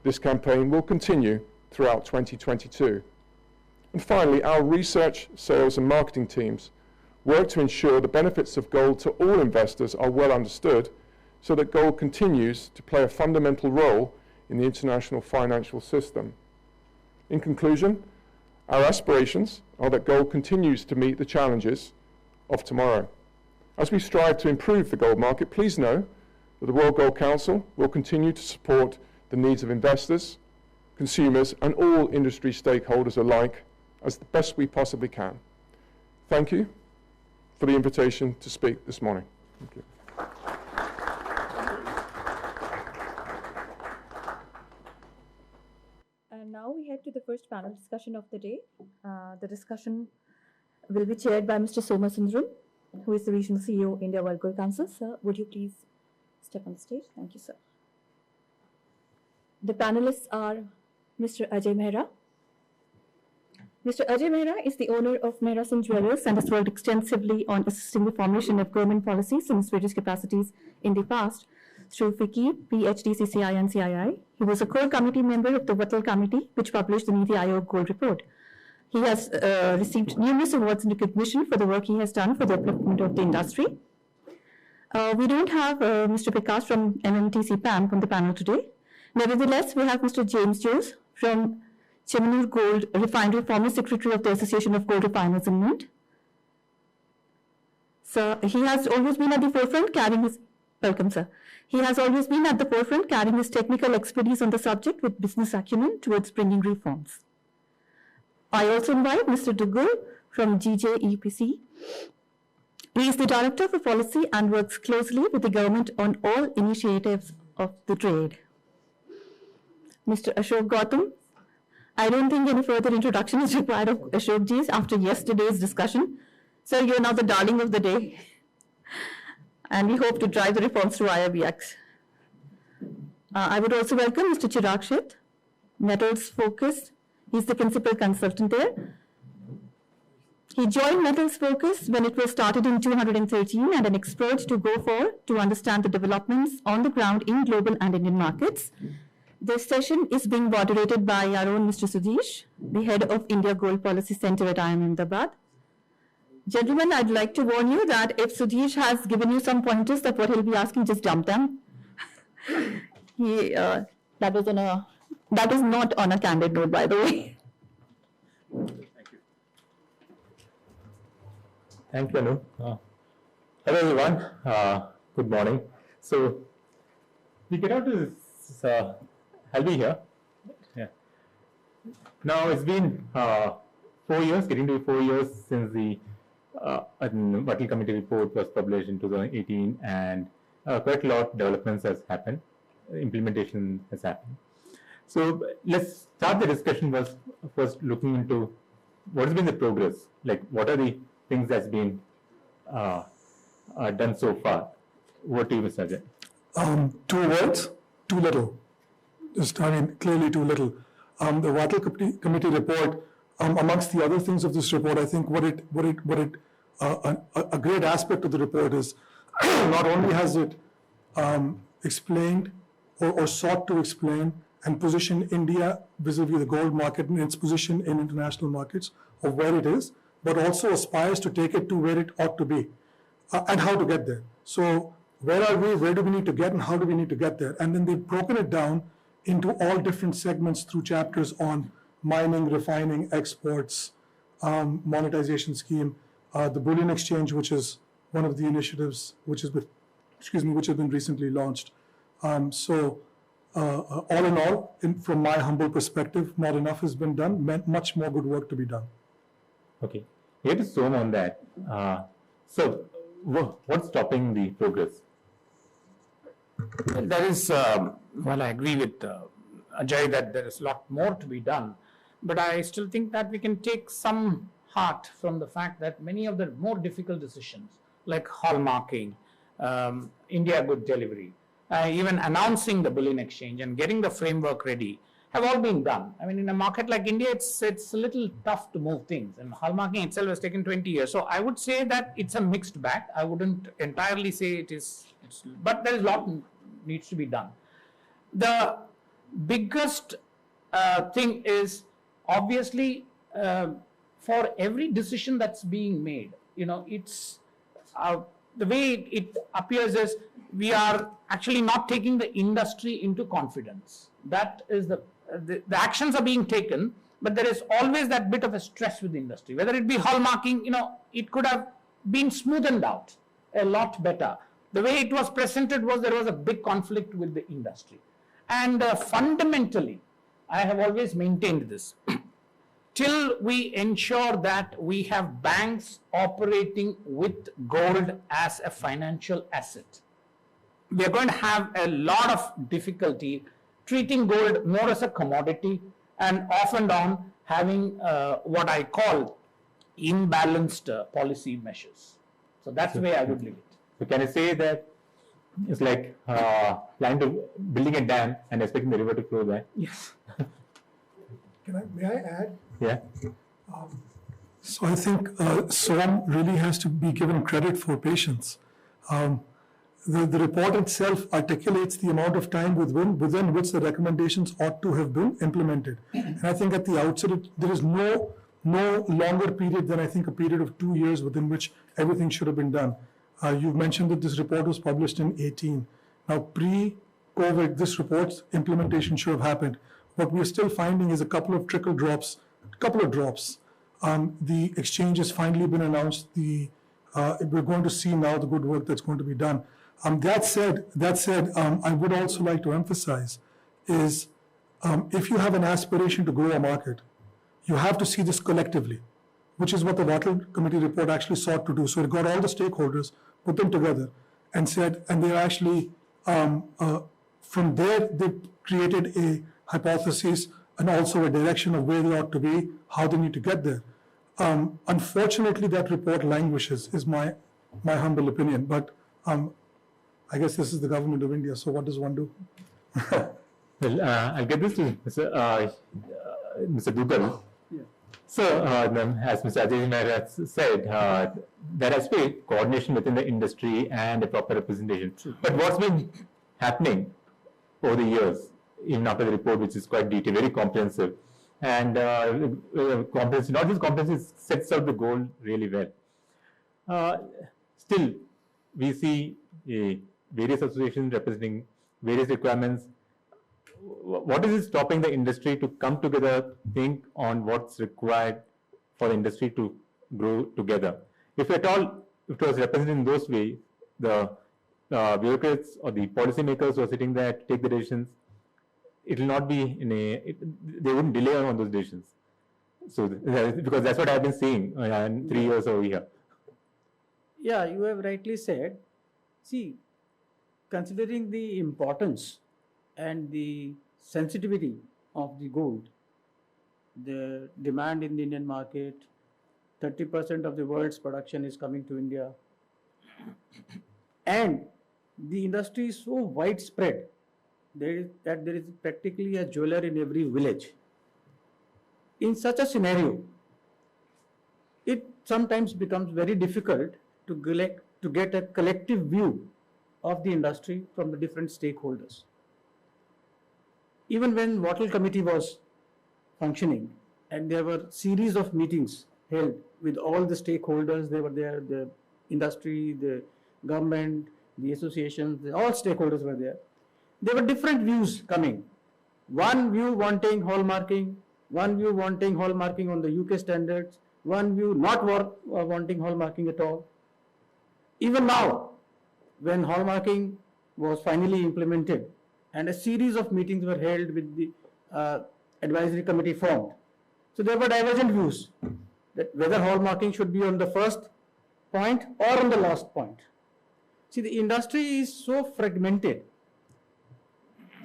This campaign will continue throughout 2022. And finally, our research, sales and marketing teams work to ensure the benefits of gold to all investors are well understood so that gold continues to play a fundamental role in the international financial system. In conclusion, our aspirations are that gold continues to meet the challenges of tomorrow. As we strive to improve the gold market, please know that the World Gold Council will continue to support the needs of investors, consumers, and all industry stakeholders alike as the best we possibly can. Thank you for the invitation to speak this morning. Thank you. And now we head to the first panel discussion of the day. The discussion will be chaired by Mr. Somasundram, who is the Regional CEO, India World Gold Council. Sir, would you please step on the stage? Thank you, sir. The panelists are Mr. Ajay Mehra. Mr. Ajay Mehra is the owner of Mehra Singh Jewellers and has worked extensively on assisting the formation of government policies in his various capacities in the past. through FICCI, PhD, CCI, and CII. He was a core committee member of the Wattle Committee, which published the Niti Aayog Gold Report. He has received numerous awards and recognition for the work he has done for the development of the industry. We don't have Mr. Vikas from MMTC PAM from the panel today. Nevertheless, we have Mr. James Joes from Chemanur Gold Refinery, former Secretary of the Association of Gold Refiners in Mint. So he has always been at the forefront carrying his, welcome sir. He has always been at the forefront carrying his technical expertise on the subject with business acumen towards bringing reforms. I also invite Mr. Dugal from GGM. He is the Director for Policy and works closely with the government on all initiatives of the trade. Mr. Ashok Gautam. I don't think any further introduction is required of Ashok Ji after yesterday's discussion. Sir, you're now the darling of the day. And we hope to drive the reforms through IRBX. I would also welcome Mr. Chirag Sheth, Metals Focus. He's the principal consultant there. He joined Metals Focus when it was started in 2013 and an expert to go for to understand the developments on the ground in global and Indian markets. This session is being moderated by our own Mr. Sudhesh, the head of India Gold Policy Center at IIM Ahmedabad. Gentlemen, I'd like to warn you that if Sudhesh has given you some pointers that what he'll be asking, just dump them. That is not on a candid note, by the way. Thank you. Thank you, Anu. Hello, everyone. Good morning. So, we get out to this, I'll be here. Yeah. Now, it's been 4 years, getting to be 4 years since the Wattle Committee report was published in 2018, and quite a lot of developments has happened. Implementation has happened. So let's start the discussion first looking into what has been the progress, like what are the things that's been done so far. Over to you, Mr. Ajay. 2 words, too little. Clearly too little. The Wattle Committee report, amongst the other things of this report, I think a great aspect of the report is not only has it explained or sought to explain and position India vis-a-vis the gold market and its position in international markets of where it is, but also aspires to take it to where it ought to be and how to get there. So where are we, where do we need to get, and how do we need to get there? And then they've broken it down into all different segments through chapters on mining, refining, exports, monetization scheme, the bullion exchange, which is one of the initiatives which has been recently launched. All in all, from my humble perspective, not enough has been done, much more good work to be done. Okay, here to zoom on that. So, what's stopping the progress? Well, there is, I agree with Ajay that there is a lot more to be done, but I still think that we can take some heart from the fact that many of the more difficult decisions, like hallmarking, India Good Delivery, even announcing the bullion exchange and getting the framework ready, have all been done. I mean, in a market like India, it's a little tough to move things, and hallmarking itself has taken 20 years. So I would say that it's a mixed bag. I wouldn't entirely say it is, but there is a lot needs to be done. The biggest thing is obviously for every decision that's being made, it's the way it appears is we are actually not taking the industry into confidence. That is the actions are being taken, but there is always that bit of a stress with the industry. Whether it be hallmarking, it could have been smoothened out a lot better. The way it was presented was there was a big conflict with the industry. And fundamentally, I have always maintained this. Till we ensure that we have banks operating with gold as a financial asset, we are going to have a lot of difficulty treating gold more as a commodity and off and on having what I call imbalanced policy measures. So that's the way I would leave it. So can I say that it's like building a dam and expecting the river to flow back? Yes. May I add? Yeah. So I think SOM really has to be given credit for patience. the report itself articulates the amount of time within which the recommendations ought to have been implemented. And I think at the outset, there is no longer period than I think a period of 2 years within which everything should have been done. You've mentioned that this report was published in 18. Now, pre-COVID, this report's implementation should have happened. What we're still finding is a couple of drops. The exchange has finally been announced. We're going to see now the good work that's going to be done. That said, I would also like to emphasize is if you have an aspiration to grow a market, you have to see this collectively, which is what the Wattle Committee report actually sought to do. So it got all the stakeholders, put them together, and said, and they actually, from there, they created a hypothesis and also a direction of where they ought to be, how they need to get there. Unfortunately, that report languishes, is my humble opinion. But I guess this is the government of India, so what does one do? Well, I'll get this to Mr. Duggal. Yeah. So, as Mr. Ajay has said, there has to be coordination within the industry and a proper representation. But what's been happening over the years, even after the report, which is quite detailed, very comprehensive, and comprehensive, not just comprehensive, sets out the goal really well. Still, we see various associations representing various requirements. What is stopping the industry to come together, think on what's required for the industry to grow together? If at all, if it was represented in those ways, the bureaucrats or the policymakers who are sitting there to take the decisions, it will not be they wouldn't delay on those decisions. So, because that's what I've been seeing in 3 years over here. Yeah, you have rightly said. See, considering the importance and the sensitivity of the gold, the demand in the Indian market, 30% of the world's production is coming to India, and the industry is so widespread there is practically a jeweler in every village. In such a scenario, it sometimes becomes very difficult to get a collective view of the industry from the different stakeholders. Even when Wattle Committee was functioning and there were series of meetings held with all the stakeholders, they were there, the industry, the government, the associations, all stakeholders were there. There were different views coming. One view wanting hallmarking, one view wanting hallmarking on the UK standards, one view not wanting hallmarking at all. Even now, when hallmarking was finally implemented and a series of meetings were held with the advisory committee formed, so there were divergent views that whether hallmarking should be on the first point or on the last point. See, the industry is so fragmented.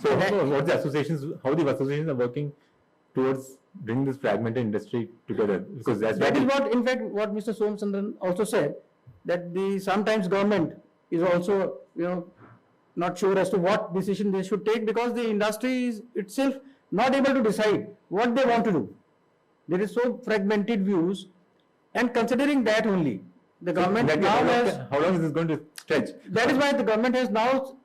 So what the associations, how the associations are working towards bringing this fragmented industry together? Because that is what, in fact, what Mr. Somachandran also said, that sometimes government is also, not sure as to what decision they should take, because the industry is itself not able to decide what they want to do. There is so fragmented views, and considering that only, the government now has... How long is this going to stretch? That is why the government has now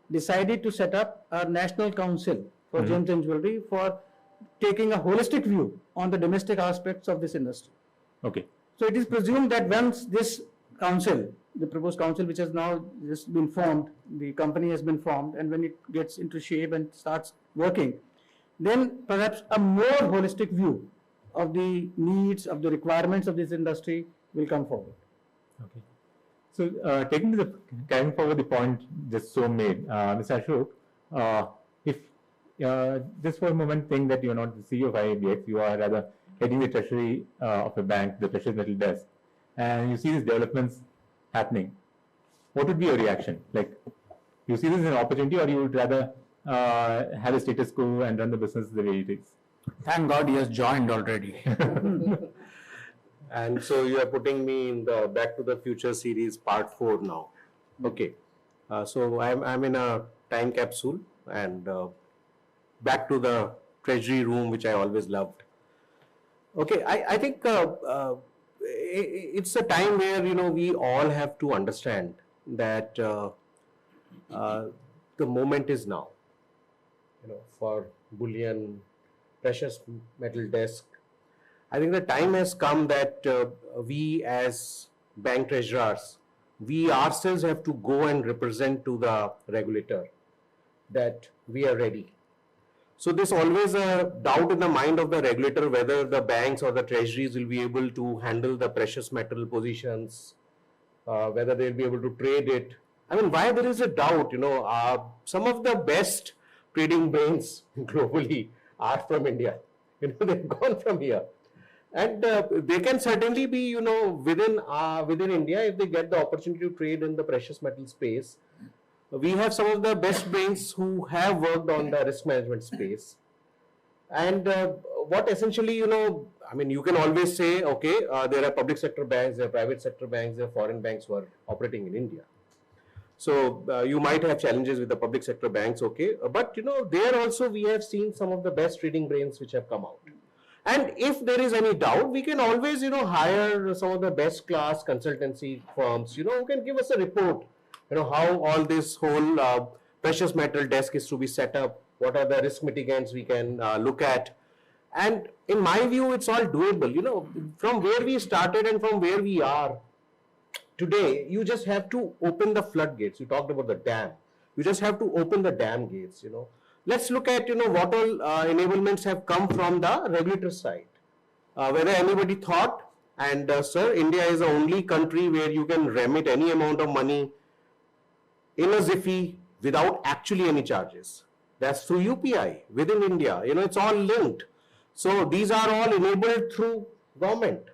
decided to set up a national council for gems and jewellery for taking a holistic view on the domestic aspects of this industry. Okay. So it is presumed that once this council, the proposed council which has now just been formed, the company has been formed, and when it gets into shape and starts working, then perhaps a more holistic view of the needs, of the requirements of this industry will come forward. Okay. So, carrying forward the point just so made, Mr. Ashok, if just for a moment think that you are not the CEO of IABX, you are rather heading the treasury of a bank, the treasury metal desk, and you see these developments happening, what would be your reaction? Like, you see this as an opportunity, or you would rather have a status quo and run the business the way it is? Thank God he has joined already. And so you are putting me in the Back to the Future series part 4 now. Okay. So I'm in a time capsule and back to the treasury room, which I always loved. Okay, I think it's a time where, we all have to understand that the moment is now, for bullion, precious metal desk. I think the time has come that we as bank treasurers, we ourselves have to go and represent to the regulator that we are ready. So there's always a doubt in the mind of the regulator whether the banks or the treasuries will be able to handle the precious metal positions, whether they'll be able to trade it. I mean, why there is a doubt, some of the best trading brains globally are from India. They've gone from here. And they can certainly be, within India, if they get the opportunity to trade in the precious metal space. We have some of the best brains who have worked on the risk management space. And what essentially, you can always say, okay, there are public sector banks, there are private sector banks, there are foreign banks who are operating in India. So you might have challenges with the public sector banks, okay. But, there also we have seen some of the best trading brains which have come out. And if there is any doubt, we can always, hire some of the best class consultancy firms, who can give us a report, how all this whole precious metal desk is to be set up, what are the risk mitigants we can look at. And in my view, it's all doable, from where we started and from where we are today, you just have to open the floodgates. You talked about the dam. You just have to open the dam gates, Let's look at, what all enablements have come from the regulator side. Whether anybody thought, and sir, India is the only country where you can remit any amount of money in a Ziffy without actually any charges. That's through UPI within India. It's all linked. So these are all enabled through government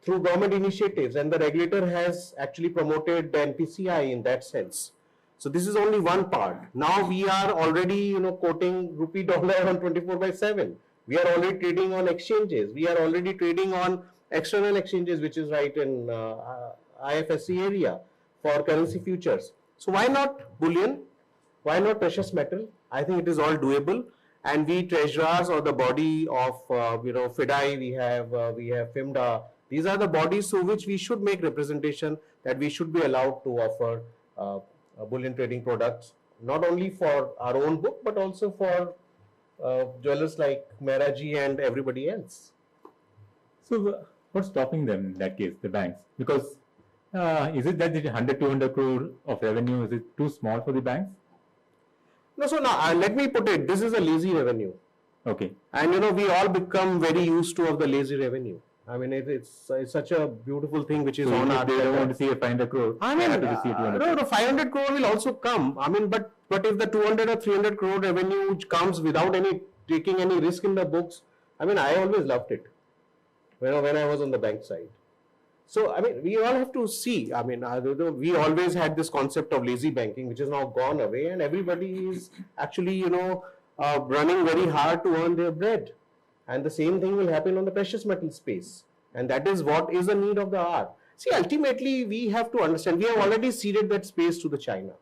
initiatives, and the regulator has actually promoted the NPCI in that sense. So this is only one part. Now we are already, quoting rupee dollar on 24/7. We are already trading on exchanges. We are already trading on external exchanges, which is right in IFSC area for currency futures. So why not bullion? Why not precious metal? I think it is all doable. And we treasurers or the body of, FIDI, we have FIMDA. These are the bodies through which we should make representation that we should be allowed to offer bullion trading products, not only for our own book, but also for jewelers like Mehraji and everybody else. So what's stopping them in that case, the banks? Because is it that the 100-200 crore of revenue, is it too small for the banks? No, so now let me put it, this is a lazy revenue. Okay. And we all become very used to of the lazy revenue. I mean, it's such a beautiful thing which is so on our. They don't want to see a 500 crore. I mean, no, 500 crore will also come. I mean, but if the 200 or 300 crore revenue comes without taking any risk in the books, I mean, I always loved it when I was on the bank side. So, I mean, we all have to see. I mean, we always had this concept of lazy banking, which is now gone away, and everybody is actually, running very hard to earn their bread. And the same thing will happen on the precious metal space. And that is what is the need of the hour. See, ultimately, we have to understand, we have already ceded that space to the China.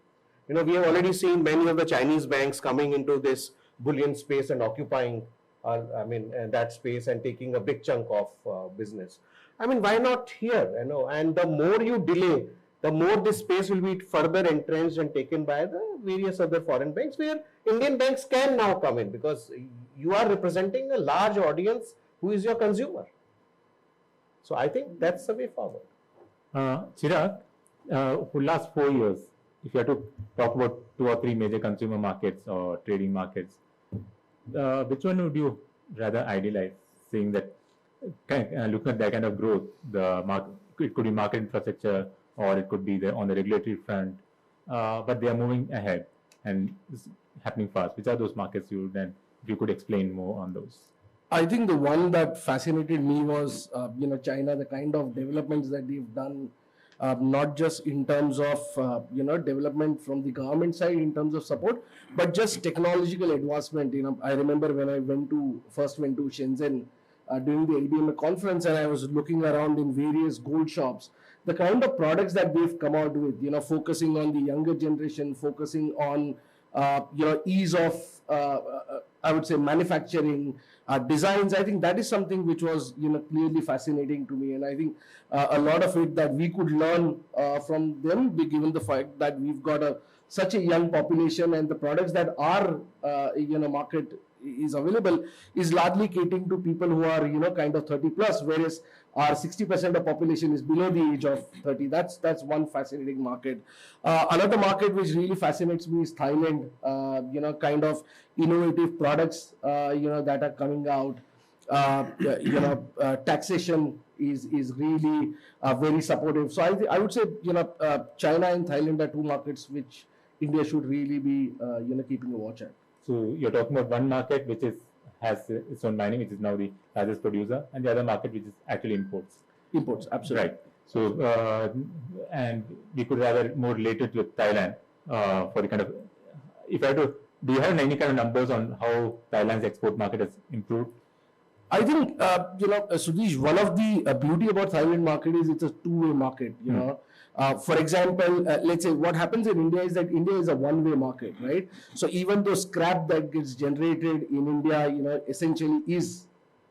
We have already seen many of the Chinese banks coming into this bullion space and occupying, that space and taking a big chunk of business. I mean, why not here? And the more you delay, the more this space will be further entrenched and taken by the various other foreign banks, where Indian banks can now come in, because you are representing a large audience who is your consumer. So I think that's the way forward. Chirag, for last 4 years, if you have to talk about 2 or 3 major consumer markets or trading markets, which one would you rather idealize, seeing that, looking at that kind of growth, it could be market infrastructure, or it could be on the regulatory front, but they are moving ahead and it's happening fast. Which are those markets if you could explain more on those? I think the one that fascinated me was, China, the kind of developments that they've done, not just in terms of, development from the government side in terms of support, but just technological advancement. I remember when I first went to Shenzhen during the IIMA conference, and I was looking around in various gold shops, the kind of products that they've come out with, focusing on the younger generation, focusing on, ease of I would say manufacturing, designs. I think that is something which was, clearly fascinating to me. And I think a lot of it that we could learn from them, given the fact that we've got such a young population, and the products that our, market is available is largely catering to people who are, kind of 30 plus, whereas our 60% of population is below the age of 30. That's one fascinating market. Another market which really fascinates me is Thailand. Kind of innovative products, that are coming out. Taxation is really very supportive. So I would say, China and Thailand are two markets which India should really be, keeping a watch at. So you're talking about one market which has its own mining, which is now the largest producer, and the other market which is actually imports. Imports, absolutely. Right. So, and we could rather more related with Thailand for the kind of, if I had to, do you have any kind of numbers on how Thailand's export market has improved? I think, Sudhish, one of the beauty about Thailand market is it's a two-way market, For example, let's say what happens in India is that India is a one-way market, right? So even though scrap that gets generated in India, essentially is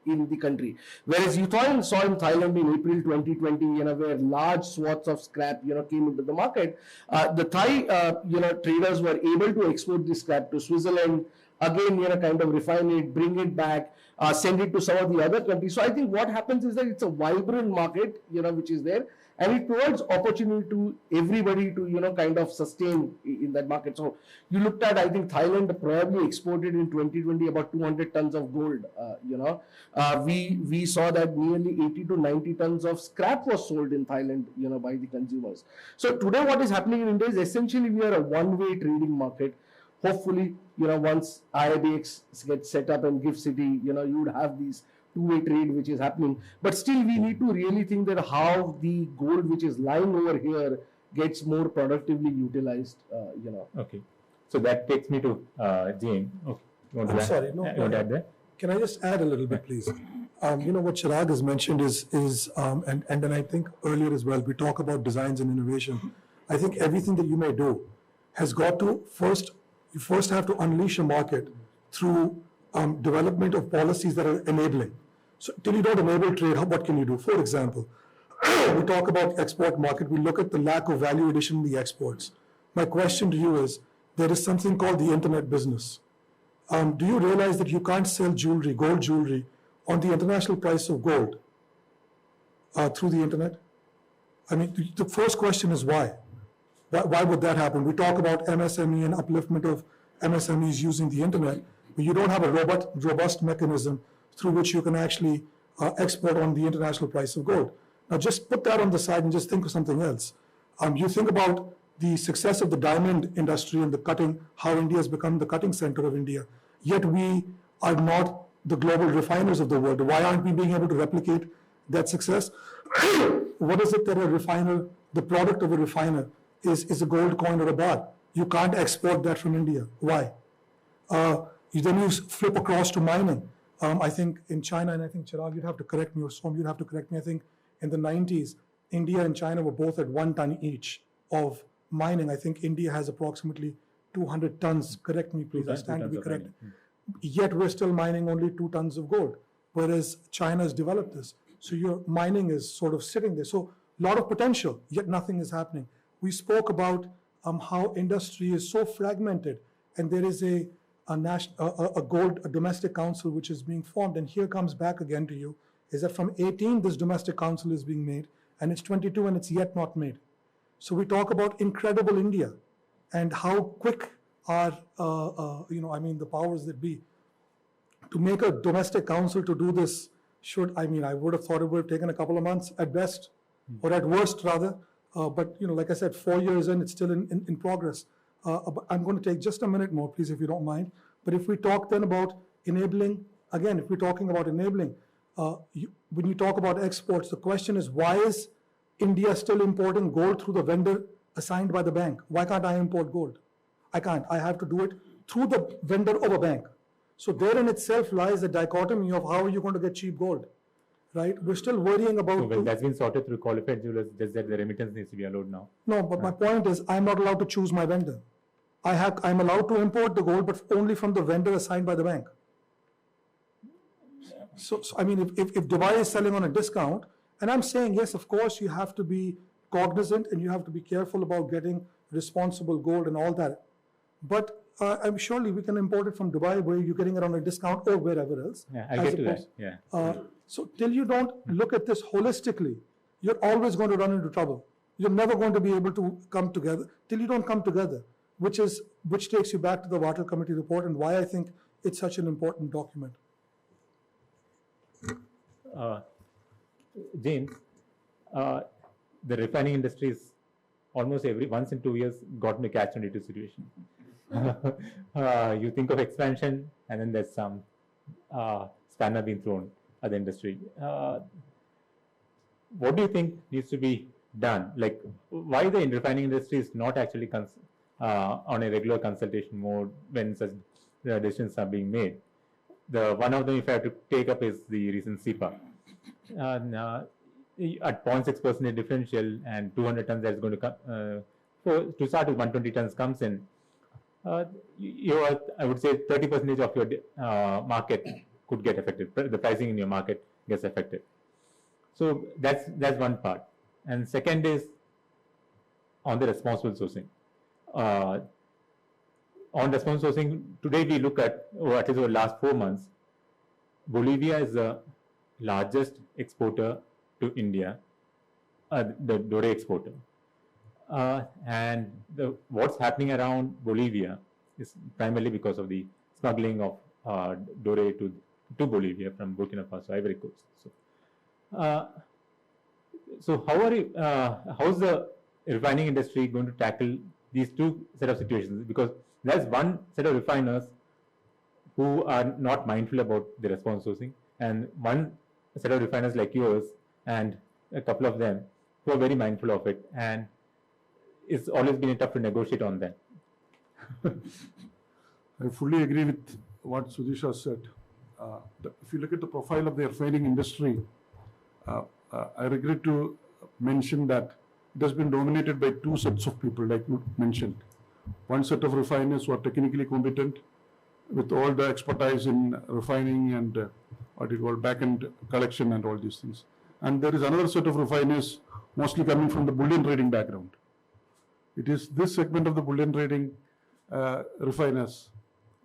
in the country. Whereas you saw in Thailand in April 2020, where large swaths of scrap, came into the market. The Thai, traders were able to export the scrap to Switzerland, again, kind of refine it, bring it back, send it to some of the other countries. So I think what happens is that it's a vibrant market, which is there, and it provides opportunity to everybody to, kind of sustain in that market. So you looked at, I think Thailand probably exported in 2020 about 200 tons of gold, we saw that nearly 80 to 90 tons of scrap was sold in Thailand, by the consumers. So today what is happening in India is essentially we are a one-way trading market. Hopefully, once IIBX gets set up and GIFT City, you would have these two-way trade which is happening. But still, we need to really think that how the gold which is lying over here gets more productively utilized, Okay. So that takes me to Jane. Okay. I'm sorry, no. You want to add there? Can I just add a little bit, please? What Chirag has mentioned is and then I think earlier as well, we talk about designs and innovation. I think everything that you may do has got to you first have to unleash a market through development of policies that are enabling. So till you don't enable trade, what can you do? For example, we talk about export market, we look at the lack of value addition in the exports. My question to you is, there is something called the internet business. Do you realize that you can't sell jewelry, gold jewelry, on the international price of gold through the internet? I mean, the first question is why? Why would that happen? We talk about MSME and upliftment of MSMEs using the internet, but you don't have a robust mechanism through which you can actually export on the international price of gold. Now just put that on the side and just think of something else. You think about the success of the diamond industry and the cutting, how India has become the cutting center of India, yet we are not the global refiners of the world. Why aren't we being able to replicate that success? What is it that a refiner, the product of a refiner, is a gold coin or a bar? You can't export that from India. Why? Then you flip across to mining. I think in China, and I think Chirag, you'd have to correct me, or Som, you'd have to correct me, I think in the 90s, India and China were both at 1 ton each of mining. I think India has approximately 200 tons. Correct me, please. I stand to be corrected. Yet we're still mining only 2 tons of gold, whereas China has developed this. So your mining is sort of sitting there. So a lot of potential, yet nothing is happening. We spoke about how industry is so fragmented, and there is a domestic council which is being formed. And here comes back again to you, is that from 18, this domestic council is being made, and it's 22 and it's yet not made. So we talk about incredible India and how quick are, the powers that be. To make a domestic council to do this I would have thought it would have taken a couple of months at best, or at worst rather. But, like I said, 4 years in, it's still in progress. I'm going to take just a minute more, please, if you don't mind. But if we talk then about enabling, again, if we're talking about enabling, when you talk about exports, the question is, why is India still importing gold through the vendor assigned by the bank? Why can't I import gold? I can't. I have to do it through the vendor of a bank. So there in itself lies the dichotomy of how are you going to get cheap gold, right? We're still worrying about... So well, that's been sorted through qualified jewelers, just that the remittance needs to be allowed now. No, but my point is, I'm not allowed to choose my vendor. I'm allowed to import the gold, but only from the vendor assigned by the bank. So I mean, if Dubai is selling on a discount, and I'm saying, yes, of course, you have to be cognizant and you have to be careful about getting responsible gold and all that. But I'm surely we can import it from Dubai where you're getting it on a discount or wherever else. Yeah, I'll get to that. Yeah. So till you don't look at this holistically, you're always going to run into trouble. You're never going to be able to come together till you don't come together, which takes you back to the Water Committee report and why I think it's such an important document. James, the refining industry is almost once in 2 years got in a catch-22 situation. You think of expansion, and then there's some spanner being thrown at the industry. What do you think needs to be done? Like, why the refining industry is not actually on a regular consultation mode when such decisions are being made? One of them, if I have to take up, is the recent Sepa. At 0.6% differential and 200 tons that's going to come, to start with 120 tons comes in, I would say 30% of your market could get affected. The pricing in your market gets affected. So that's one part. And second is on the responsible sourcing. On responsible sourcing, today we look at, what is over the last 4 months, Bolivia is the largest exporter to India, the Dore exporter. And what's happening around Bolivia is primarily because of the smuggling of Dore to Bolivia from Burkina Faso, Ivory Coast. So how's the refining industry going to tackle these two set of situations? Because there's one set of refiners who are not mindful about the responsible sourcing, and one set of refiners like yours and a couple of them who are very mindful of it, and it's always been tough to negotiate on that. I fully agree with what Sudhisha said. If you look at the profile of the refining industry, I regret to mention that it has been dominated by two sets of people, like you mentioned. One set of refiners who are technically competent with all the expertise in refining and what you call back-end collection and all these things. And there is another set of refiners mostly coming from the bullion trading background. It is this segment of the bullion trading refiners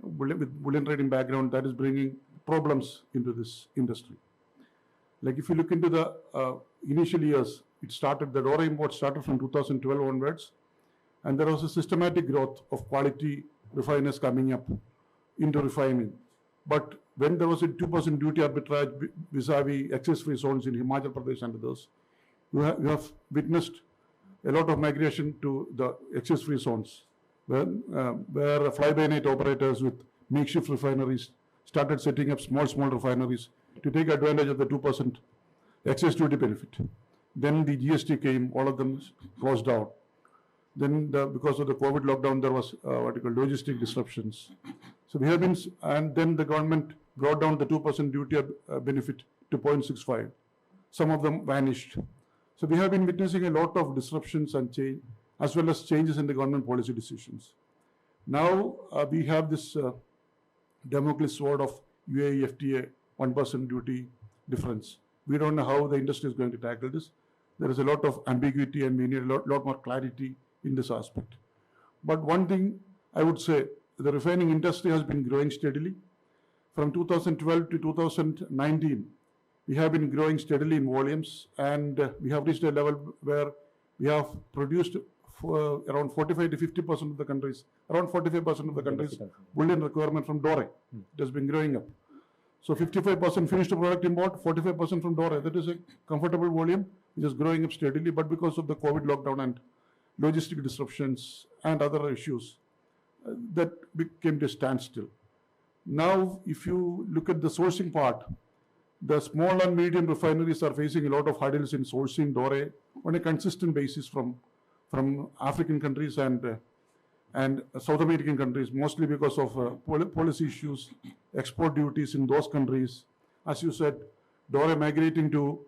with bullion trading background that is bringing problems into this industry. Like if you look into the initial years, the Dore import started from 2012 onwards, and there was a systematic growth of quality refiners coming up into refining. But when there was a 2% duty arbitrage vis-a-vis excess-free zones in Himachal Pradesh and others, you have witnessed a lot of migration to the excess-free zones, where fly-by-night operators with makeshift refineries started setting up small refineries to take advantage of the 2% excess duty benefit. Then the GST came, all of them closed down. Then because of the COVID lockdown, there was logistic disruptions. So we have been, and then the government brought down the 2% duty benefit to 0.65. Some of them vanished. So we have been witnessing a lot of disruptions and change, as well as changes in the government policy decisions. Now we have this Damocles sword of UAE FTA 1% duty difference. We don't know how the industry is going to tackle this. There is a lot of ambiguity and we need a lot more clarity in this aspect. But one thing I would say, the refining industry has been growing steadily. From 2012 to 2019, we have been growing steadily in volumes, and we have reached a level where we have produced for around 45 to 50% of the countries, around 45% of the countries' bullion requirement from Dore. It has been growing up. So 55% finished product import, 45% from Dore. That is a comfortable volume, which is growing up steadily, but because of the COVID lockdown and logistic disruptions and other issues, that became to a standstill. Now, if you look at the sourcing part, the small and medium refineries are facing a lot of hurdles in sourcing Dore on a consistent basis from African countries and South American countries, mostly because of policy issues, export duties in those countries. As you said, Dore migrating to,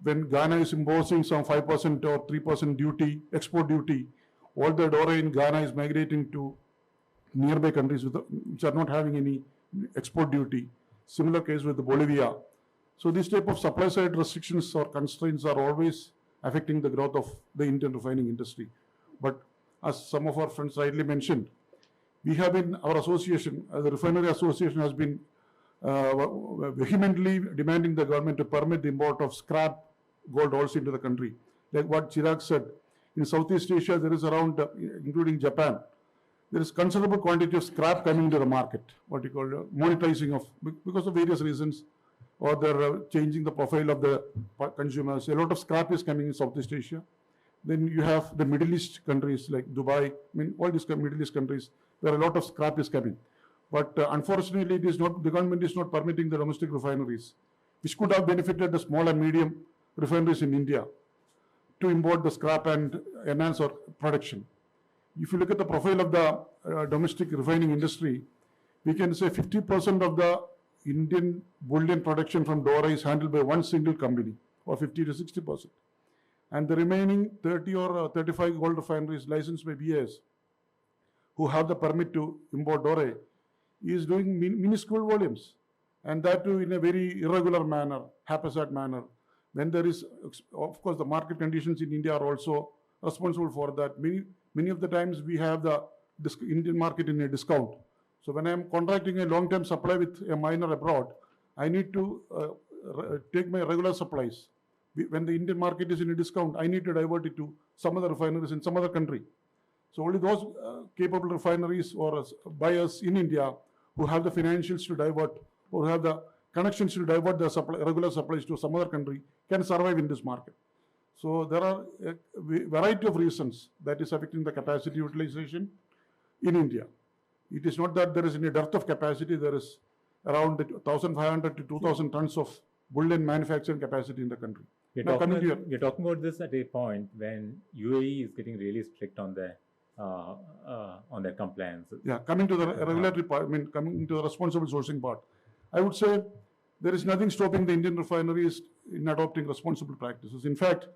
when Ghana is imposing some 5% or 3% duty, export duty, all the Dore in Ghana is migrating to nearby countries which are not having any export duty. Similar case with Bolivia. So these type of supply side restrictions or constraints are always affecting the growth of the Indian refining industry. But as some of our friends rightly mentioned, we have been, our association, the Refinery Association has been vehemently demanding the government to permit the import of scrap gold also into the country. Like what Chirag said, in Southeast Asia there is around, including Japan, there is considerable quantity of scrap coming into the market, what you call monetizing of, because of various reasons, or they're changing the profile of the consumers. A lot of scrap is coming in Southeast Asia. Then you have the Middle East countries like Dubai, I mean all these Middle East countries, where a lot of scrap is coming. But unfortunately, it is not, the government is not permitting the domestic refineries, which could have benefited the small and medium refineries in India to import the scrap and enhance our production. If you look at the profile of the domestic refining industry, we can say 50% of the Indian bullion production from Dora is handled by one single company, or 50 to 60%. And the remaining 30 or 35 gold refineries licensed by BAS, who have the permit to import Dora, is doing minuscule volumes, and that too in a very irregular manner, haphazard manner. Then there is, of course, the market conditions in India are also responsible for that. Many of the times we have the Indian market in a discount. So when I am contracting a long-term supply with a miner abroad, I need to take my regular supplies. When the Indian market is in a discount, I need to divert it to some other refineries in some other country. So only those capable refineries or buyers in India who have the financials to divert, or have the connections to divert the regular supplies to some other country can survive in this market. So there are a variety of reasons that is affecting the capacity utilization in India. It is not that there is any dearth of capacity. There is around 1,500 to 2,000 tons of bullion manufacturing capacity in the country. We're talking about this at a point when UAE is getting really strict on their compliance. Yeah, coming to the regulatory part, I mean, coming to the responsible sourcing part, I would say there is nothing stopping the Indian refineries in adopting responsible practices. In fact,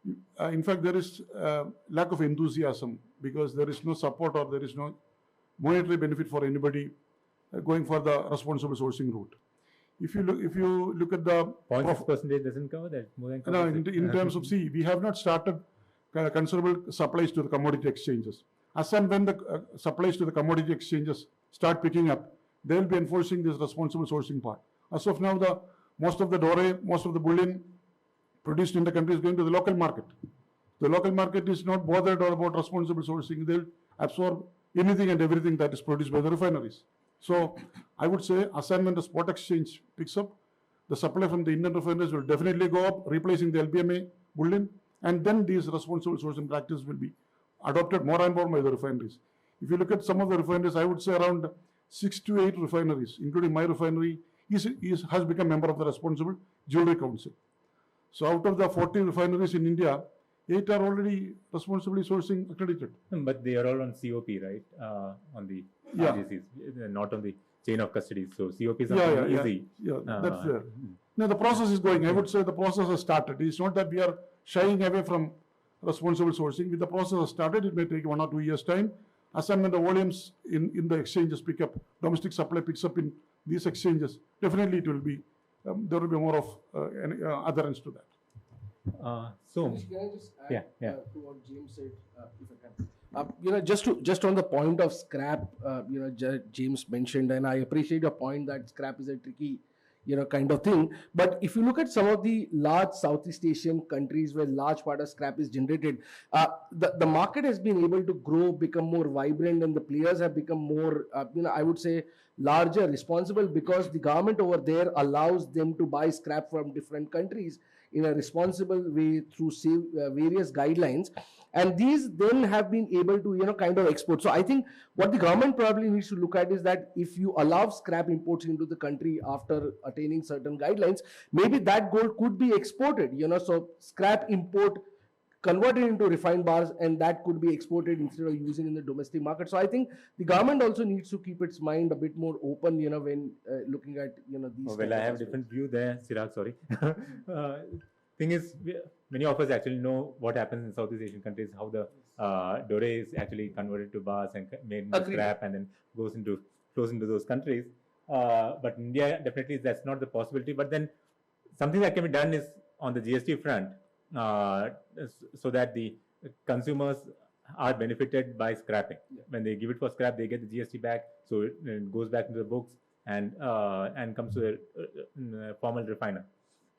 there is lack of enthusiasm because there is no support or there is no monetary benefit for anybody going for the responsible sourcing route. If you look at the 0.6% doesn't cover that. More than no, in terms of we have not started considerable supplies to the commodity exchanges. As and when the supplies to the commodity exchanges start picking up, they will be enforcing this responsible sourcing part. As of now, most of the Dora, most of the bullion produced in the country is going to the local market. The local market is not bothered about responsible sourcing. They'll absorb anything and everything that is produced by the refineries. So I would say, as and when the spot exchange picks up, the supply from the Indian refineries will definitely go up, replacing the LBMA bullion, and then these responsible sourcing practices will be adopted more and more by the refineries. If you look at some of the refineries, I would say around 6 to 8 refineries, including my refinery, has become member of the Responsible Jewellery Council. So out of the 40 refineries in India, 8 are already responsibly sourcing accredited. But they are all on COP, right? On the RGCs, not on the chain of custody. So COP is easy. Yeah, that's there. No, the process is going. I would say the process has started. It's not that we are shying away from responsible sourcing. With the process has started, it may take 1 or 2 years' time. As and when the volumes in the exchanges pick up, domestic supply picks up in these exchanges, definitely it will be, there will be more of adherence to that. Can I just add to what James said, if I can? Just on the point of scrap, James mentioned, and I appreciate your point that scrap is a tricky, kind of thing. But if you look at some of the large Southeast Asian countries where large part of scrap is generated, the market has been able to grow, become more vibrant, and the players have become more, I would say, larger, responsible, because the government over there allows them to buy scrap from different countries in a responsible way through various guidelines, and these then have been able to kind of export. So I think what the government probably needs to look at is that if you allow scrap imports into the country after attaining certain guidelines, maybe that gold could be exported, so scrap import converted into refined bars, and that could be exported instead of using in the domestic market. So I think the government also needs to keep its mind a bit more open, when looking at these. Well, I have a different view there, Chirag. Sorry. Thing is, many of us actually know what happens in Southeast Asian countries, how the Dore is actually converted to bars and made into scrap, and then flows into those countries. But India, definitely that's not the possibility. But then something that can be done is on the GST front, so that the consumers are benefited by scrapping. When they give it for scrap, they get the GST back, so it goes back into the books and comes to a formal refiner.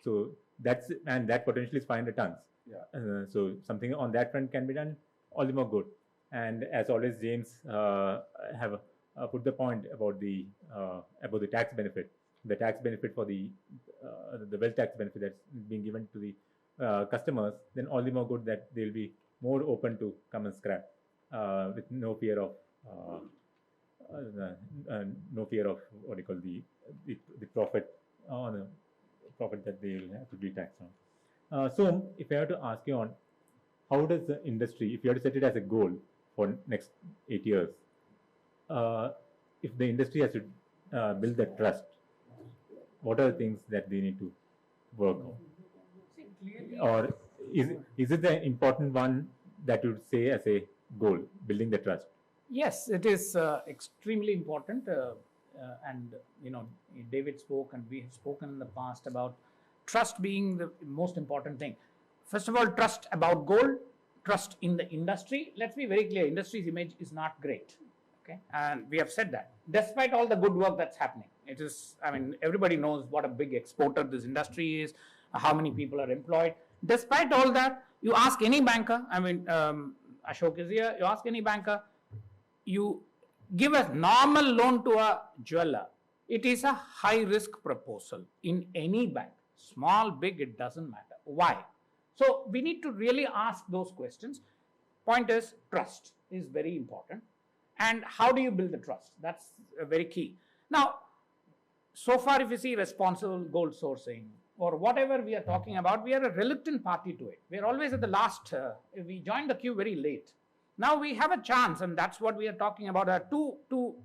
So that potentially is 500 tons. So something on that front can be done, all the more good. And as always, James have put the point about the tax benefit. The tax benefit for the wealth tax benefit that's being given to the customers, then all the more good that they'll be more open to come and scrap with no fear of what you call the profit on the profit that they'll have to be taxed on. So if I have to ask you on how does the industry, if you have to set it as a goal for next 8 years, if the industry has to build that trust, what are the things that they need to work on? Or is it the important one that you would say as a goal, building the trust? Yes, it is extremely important. And, David spoke and we have spoken in the past about trust being the most important thing. First of all, trust about gold, trust in the industry. Let's be very clear, industry's image is not great. Okay, and we have said that. Despite all the good work that's happening, it is, everybody knows what a big exporter this industry is, how many people are employed. Despite all that, you ask any banker, Ashok is here, you ask any banker, you give a normal loan to a jeweler, it is a high risk proposal in any bank. Small, big, it doesn't matter. Why? So we need to really ask those questions. Point is, trust is very important. And how do you build the trust? That's very key. Now, so far if you see responsible gold sourcing or whatever we are talking about, we are a reluctant party to it. We are always at the last, we joined the queue very late. Now we have a chance, and that's what we are talking about. There are two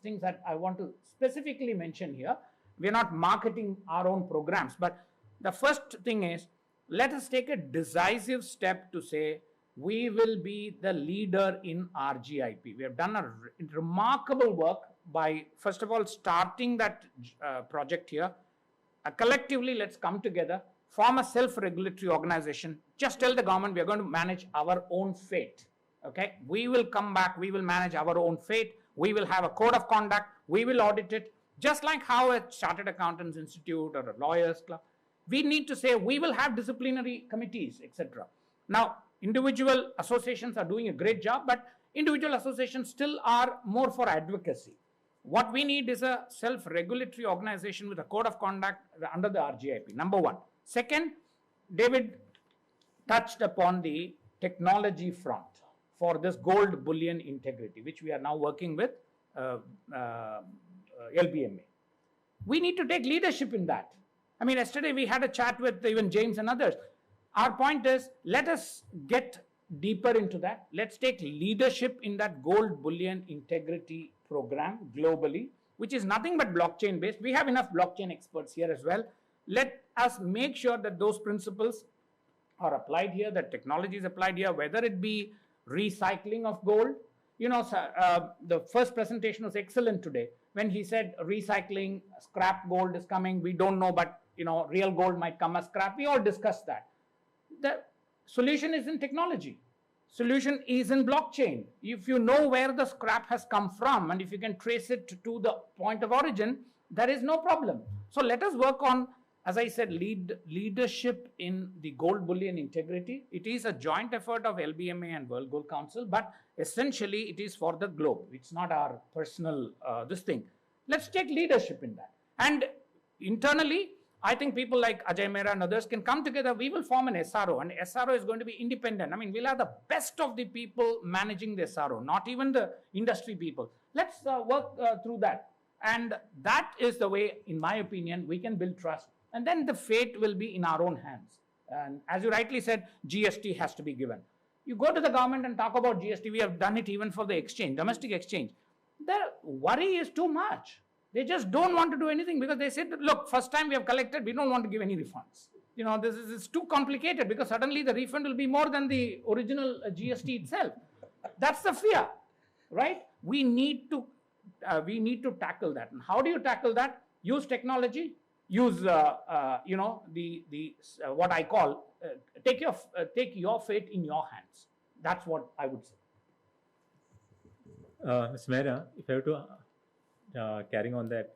things that I want to specifically mention here. We are not marketing our own programs, but the first thing is, let us take a decisive step to say, we will be the leader in RGIP. We have done a remarkable work by, first of all, starting that project here. Collectively, let's come together, form a self-regulatory organization. Just tell the government we are going to manage our own fate. Okay, we will come back, we will manage our own fate. We will have a code of conduct, we will audit it, just like how a Chartered Accountants Institute or a lawyers club. We need to say we will have disciplinary committees, etc. Now, individual associations are doing a great job, but individual associations still are more for advocacy. What we need is a self-regulatory organization with a code of conduct under the RGIP, number one. Second, David touched upon the technology front for this gold bullion integrity, which we are now working with LBMA. We need to take leadership in that. Yesterday we had a chat with even James and others. Our point is, let us get deeper into that. Let's take leadership in that gold bullion integrity program globally, which is nothing but blockchain based. We have enough blockchain experts here as well. Let us make sure that those principles are applied here, that technology is applied here, whether it be recycling of gold. The first presentation was excellent today when he said recycling, scrap gold is coming. We don't know, but real gold might come as scrap. We all discussed that. The solution is in technology. Solution is in blockchain. If you know where the scrap has come from and if you can trace it to the point of origin, there is no problem. So let us work on, as I said, leadership in the gold bullion integrity. It is a joint effort of LBMA and World Gold Council, but essentially it is for the globe. It's not our personal this thing. Let's take leadership in that. And internally, I think people like Ajay Mehra and others can come together. We will form an SRO, and SRO is going to be independent. We'll have the best of the people managing the SRO, not even the industry people. Let's work through that. And that is the way, in my opinion, we can build trust. And then the fate will be in our own hands. And as you rightly said, GST has to be given. You go to the government and talk about GST. We have done it even for the exchange, domestic exchange. The worry is too much. They just don't want to do anything because they said, look, first time we have collected, we don't want to give any refunds. This is too complicated because suddenly the refund will be more than the original GST itself. That's the fear, right? We need to tackle that. And how do you tackle that? Use technology, use what I call take your fate in your hands. That's what I would say. Mr. Mehra, if I were to carrying on that,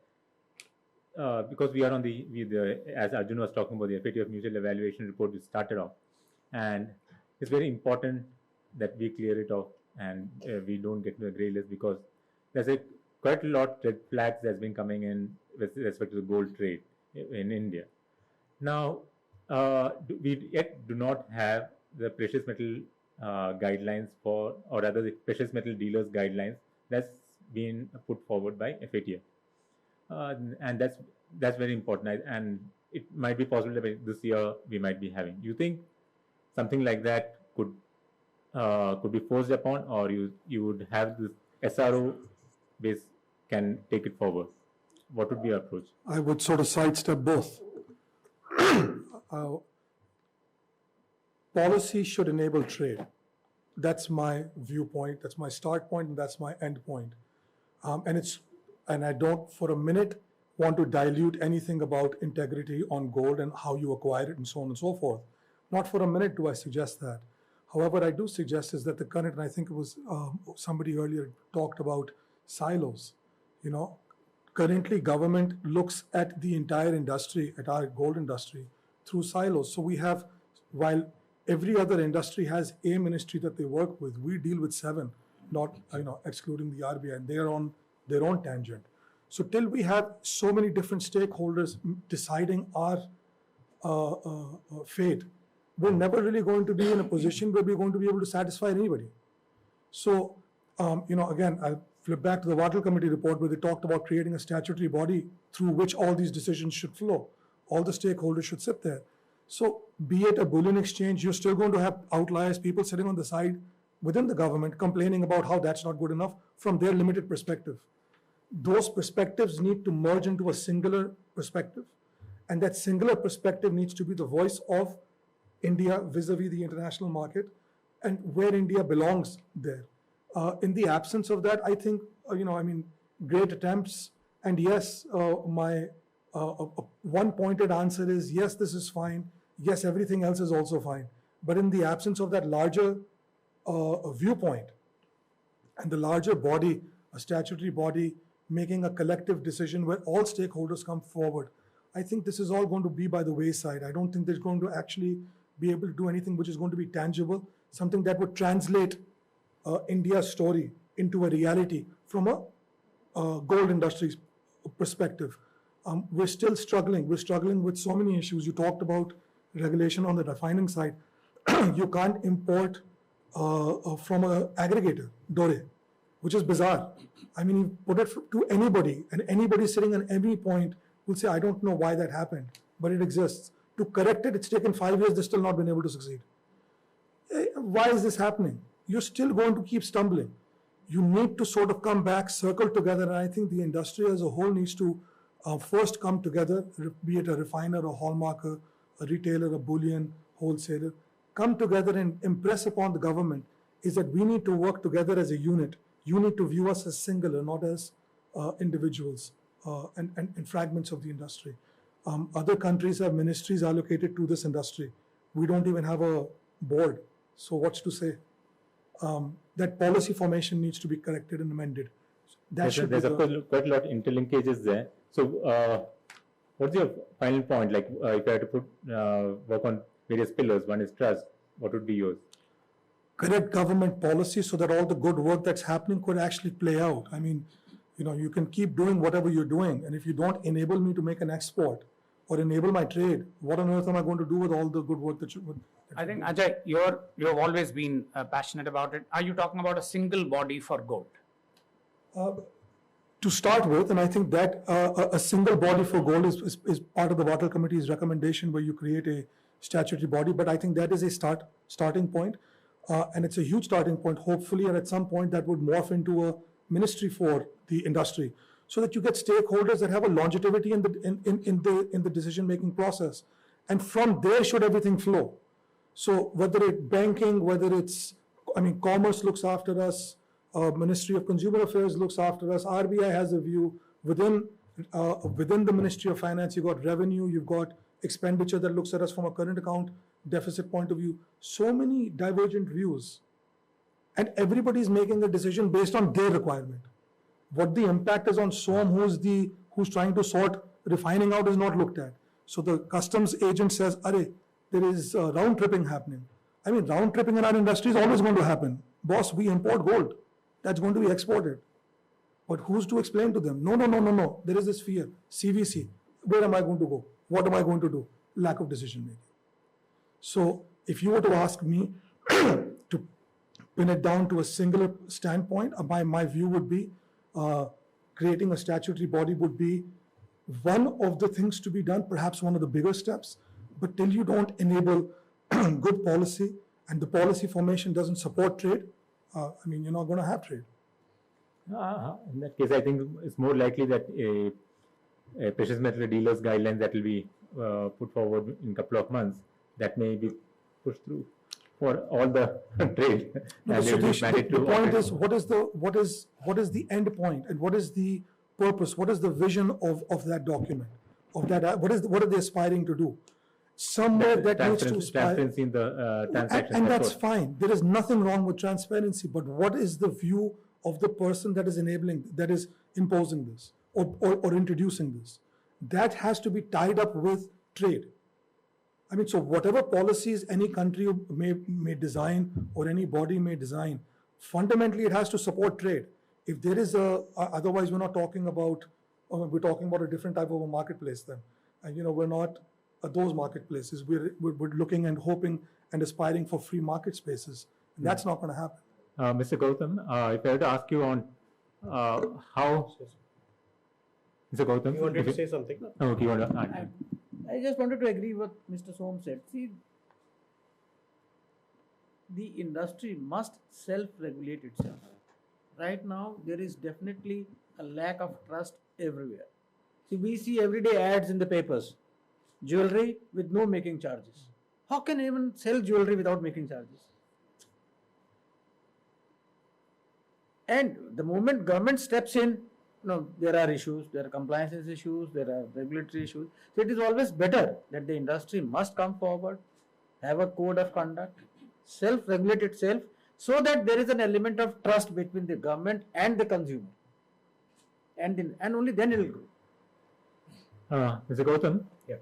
because we are on as Arjun was talking about, the FAT of mutual evaluation report we started off, and it's very important that we clear it off and we don't get to a grey list, because there's quite a lot red flags that's been coming in with respect to the gold trade in India. Now, we yet do not have the precious metal guidelines or rather the precious metal dealers guidelines that's been put forward by FATF. And that's very important, and it might be possible that this year we might be having. You think something like that could be forced upon, or you would have this SRO base can take it forward? What would be your approach? I would sort of sidestep both. Policy should enable trade. That's my viewpoint, that's my start point, and that's my end point. And I don't for a minute want to dilute anything about integrity on gold and how you acquire it and so on and so forth. Not for a minute do I suggest that. However, I do suggest is that the current, and I think it was somebody earlier talked about silos. Currently government looks at the entire industry, at our gold industry, through silos. So we have, while every other industry has a ministry that they work with, we deal with 7, not excluding the RBI, and they are on their own tangent. So till we have so many different stakeholders deciding our fate, we're never really going to be in a position where we're going to be able to satisfy anybody. So, again, I'll flip back to the Wattle Committee report where they talked about creating a statutory body through which all these decisions should flow. All the stakeholders should sit there. So, be it a bullion exchange, you're still going to have outliers, people sitting on the side within the government complaining about how that's not good enough from their limited perspective. Those perspectives need to merge into a singular perspective, and that singular perspective needs to be the voice of India vis-a-vis the international market and where India belongs there. In the absence of that, I think, great attempts, and yes, my one pointed answer is yes, this is fine, yes, everything else is also fine. But in the absence of that larger viewpoint and the larger body, a statutory body, making a collective decision where all stakeholders come forward, I think this is all going to be by the wayside. I don't think they're going to actually be able to do anything which is going to be tangible, something that would translate India's story into a reality from a gold industry's perspective. We're still struggling. We're struggling with so many issues. You talked about regulation on the refining side. You can't import from an aggregator, Dore, which is bizarre. I mean, you put it to anybody, and anybody sitting on any point will say, I don't know why that happened, but it exists. To correct it, it's taken 5 years, they've still not been able to succeed. Why is this happening? You're still going to keep stumbling. You need to sort of come back, circle together, and I think the industry as a whole needs to first come together, be it a refiner, a hallmarker, a retailer, a bullion, wholesaler, come together and impress upon the government is that we need to work together as a unit. You need to view us as singular, not as individuals and fragments of the industry. Other countries have ministries allocated to this industry. We don't even have a board. So what's to say? That policy formation needs to be corrected and amended. There's quite a lot of interlinkages there. So what's your final point? Like if I had to put work on various pillars, one is trust, what would be yours? Correct government policy so that all the good work that's happening could actually play out. I mean, you can keep doing whatever you're doing, and if you don't enable me to make an export or enable my trade, what on earth am I going to do with all the good work that you would? I think, Ajay, you've always been passionate about it. Are you talking about a single body for gold? To start with, and I think that a single body for gold is part of the Wattle Committee's recommendation where you create a statutory body, but I think that is a starting point, and it's a huge starting point, hopefully, and at some point that would morph into a ministry for the industry, so that you get stakeholders that have a longevity in the decision-making process, and from there should everything flow. So whether it's banking, whether it's, commerce looks after us, Ministry of Consumer Affairs looks after us, RBI has a view, within within the Ministry of Finance, you've got revenue, you've got expenditure that looks at us from a current account deficit point of view. So many divergent views. And everybody is making a decision based on their requirement. What the impact is on SOM, who's trying to sort refining out, is not looked at. So the customs agent says, "Arey, there is round tripping happening." I mean, round tripping in our industry is always going to happen. Boss, we import gold. That's going to be exported. But who's to explain to them? No. There is this fear. CVC. Where am I going to go? What am I going to do? Lack of decision making. So if you were to ask me to pin it down to a singular standpoint, my view would be creating a statutory body would be one of the things to be done, perhaps one of the bigger steps. But till you don't enable good policy and the policy formation doesn't support trade, you're not going to have trade. In that case, I think it's more likely that a precious metal dealers guidelines that will be put forward in a couple of months, that may be pushed through for all the trade. No, Satish, the point is, what is the end point, and what is the purpose? What is the vision of that document? What are they aspiring to do? Somewhere that needs to aspire. Transparency in the transactions. And that's fine. There is nothing wrong with transparency. But what is the view of the person that is enabling, that is imposing this or introducing this? That has to be tied up with trade. So whatever policies any country may design or any body may design, fundamentally it has to support trade. If there is otherwise we're not talking about, we're talking about a different type of a marketplace then. And we're not those marketplaces. We're looking and hoping and aspiring for free market spaces. And that's not going to happen. Mr. Gautam, if I were to ask you on how... Mr. Gautam? You wanted to say something? Okay, you want to add? I just wanted to agree with Mr. Som said. See, the industry must self-regulate itself. Right now, there is definitely a lack of trust everywhere. See, we see everyday ads in the papers. Jewelry with no making charges. How can anyone sell jewelry without making charges? And the moment government steps in, there are issues, there are compliance issues, there are regulatory issues. So it is always better that the industry must come forward, have a code of conduct, self-regulate itself, so that there is an element of trust between the government and the consumer. And only then it will grow. Mr. Gautam? Yeah.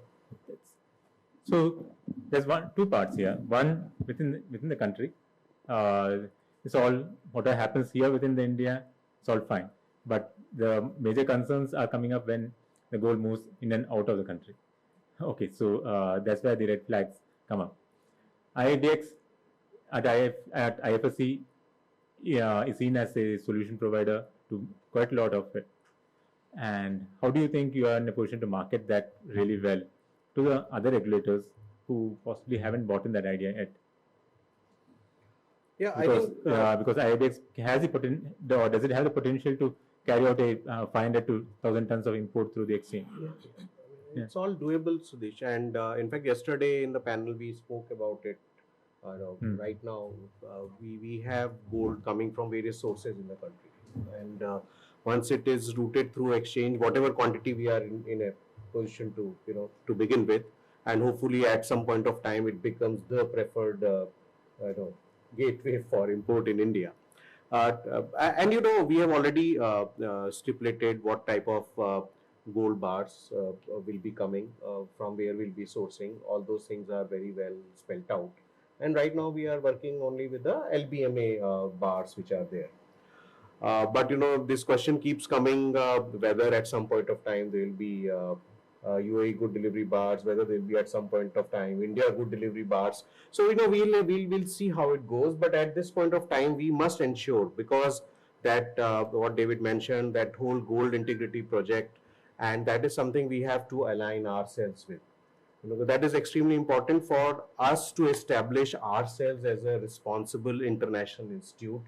So there's two parts here. One, within the country, it's all, whatever happens here within the India, it's all fine. But the major concerns are coming up when the gold moves in and out of the country. Okay, so that's where the red flags come up. IIDX at IFSC is seen as a solution provider to quite a lot of it. And how do you think you are in a position to market that really well to the other regulators who possibly haven't bought in that idea yet? Yeah, Because IIDX has the potential, or does it have the potential to carry out a 500 to 1,000 tons of import through the exchange? Yeah. It's all doable, Sudesh. And in fact, yesterday in the panel we spoke about it. Right now, we have gold coming from various sources in the country, and once it is routed through exchange, whatever quantity we are in a position to begin with, and hopefully at some point of time it becomes the preferred gateway for import in India. And we have already stipulated what type of gold bars will be coming, from where we'll be sourcing. All those things are very well spelled out. And right now we are working only with the LBMA bars which are there. But this question keeps coming, whether at some point of time there will be UAE good delivery bars, whether there will be at some point of time India good delivery bars. So we'll see how it goes. But at this point of time, we must ensure, because that what David mentioned, that whole gold integrity project, and that is something we have to align ourselves with. That is extremely important for us to establish ourselves as a responsible international institute,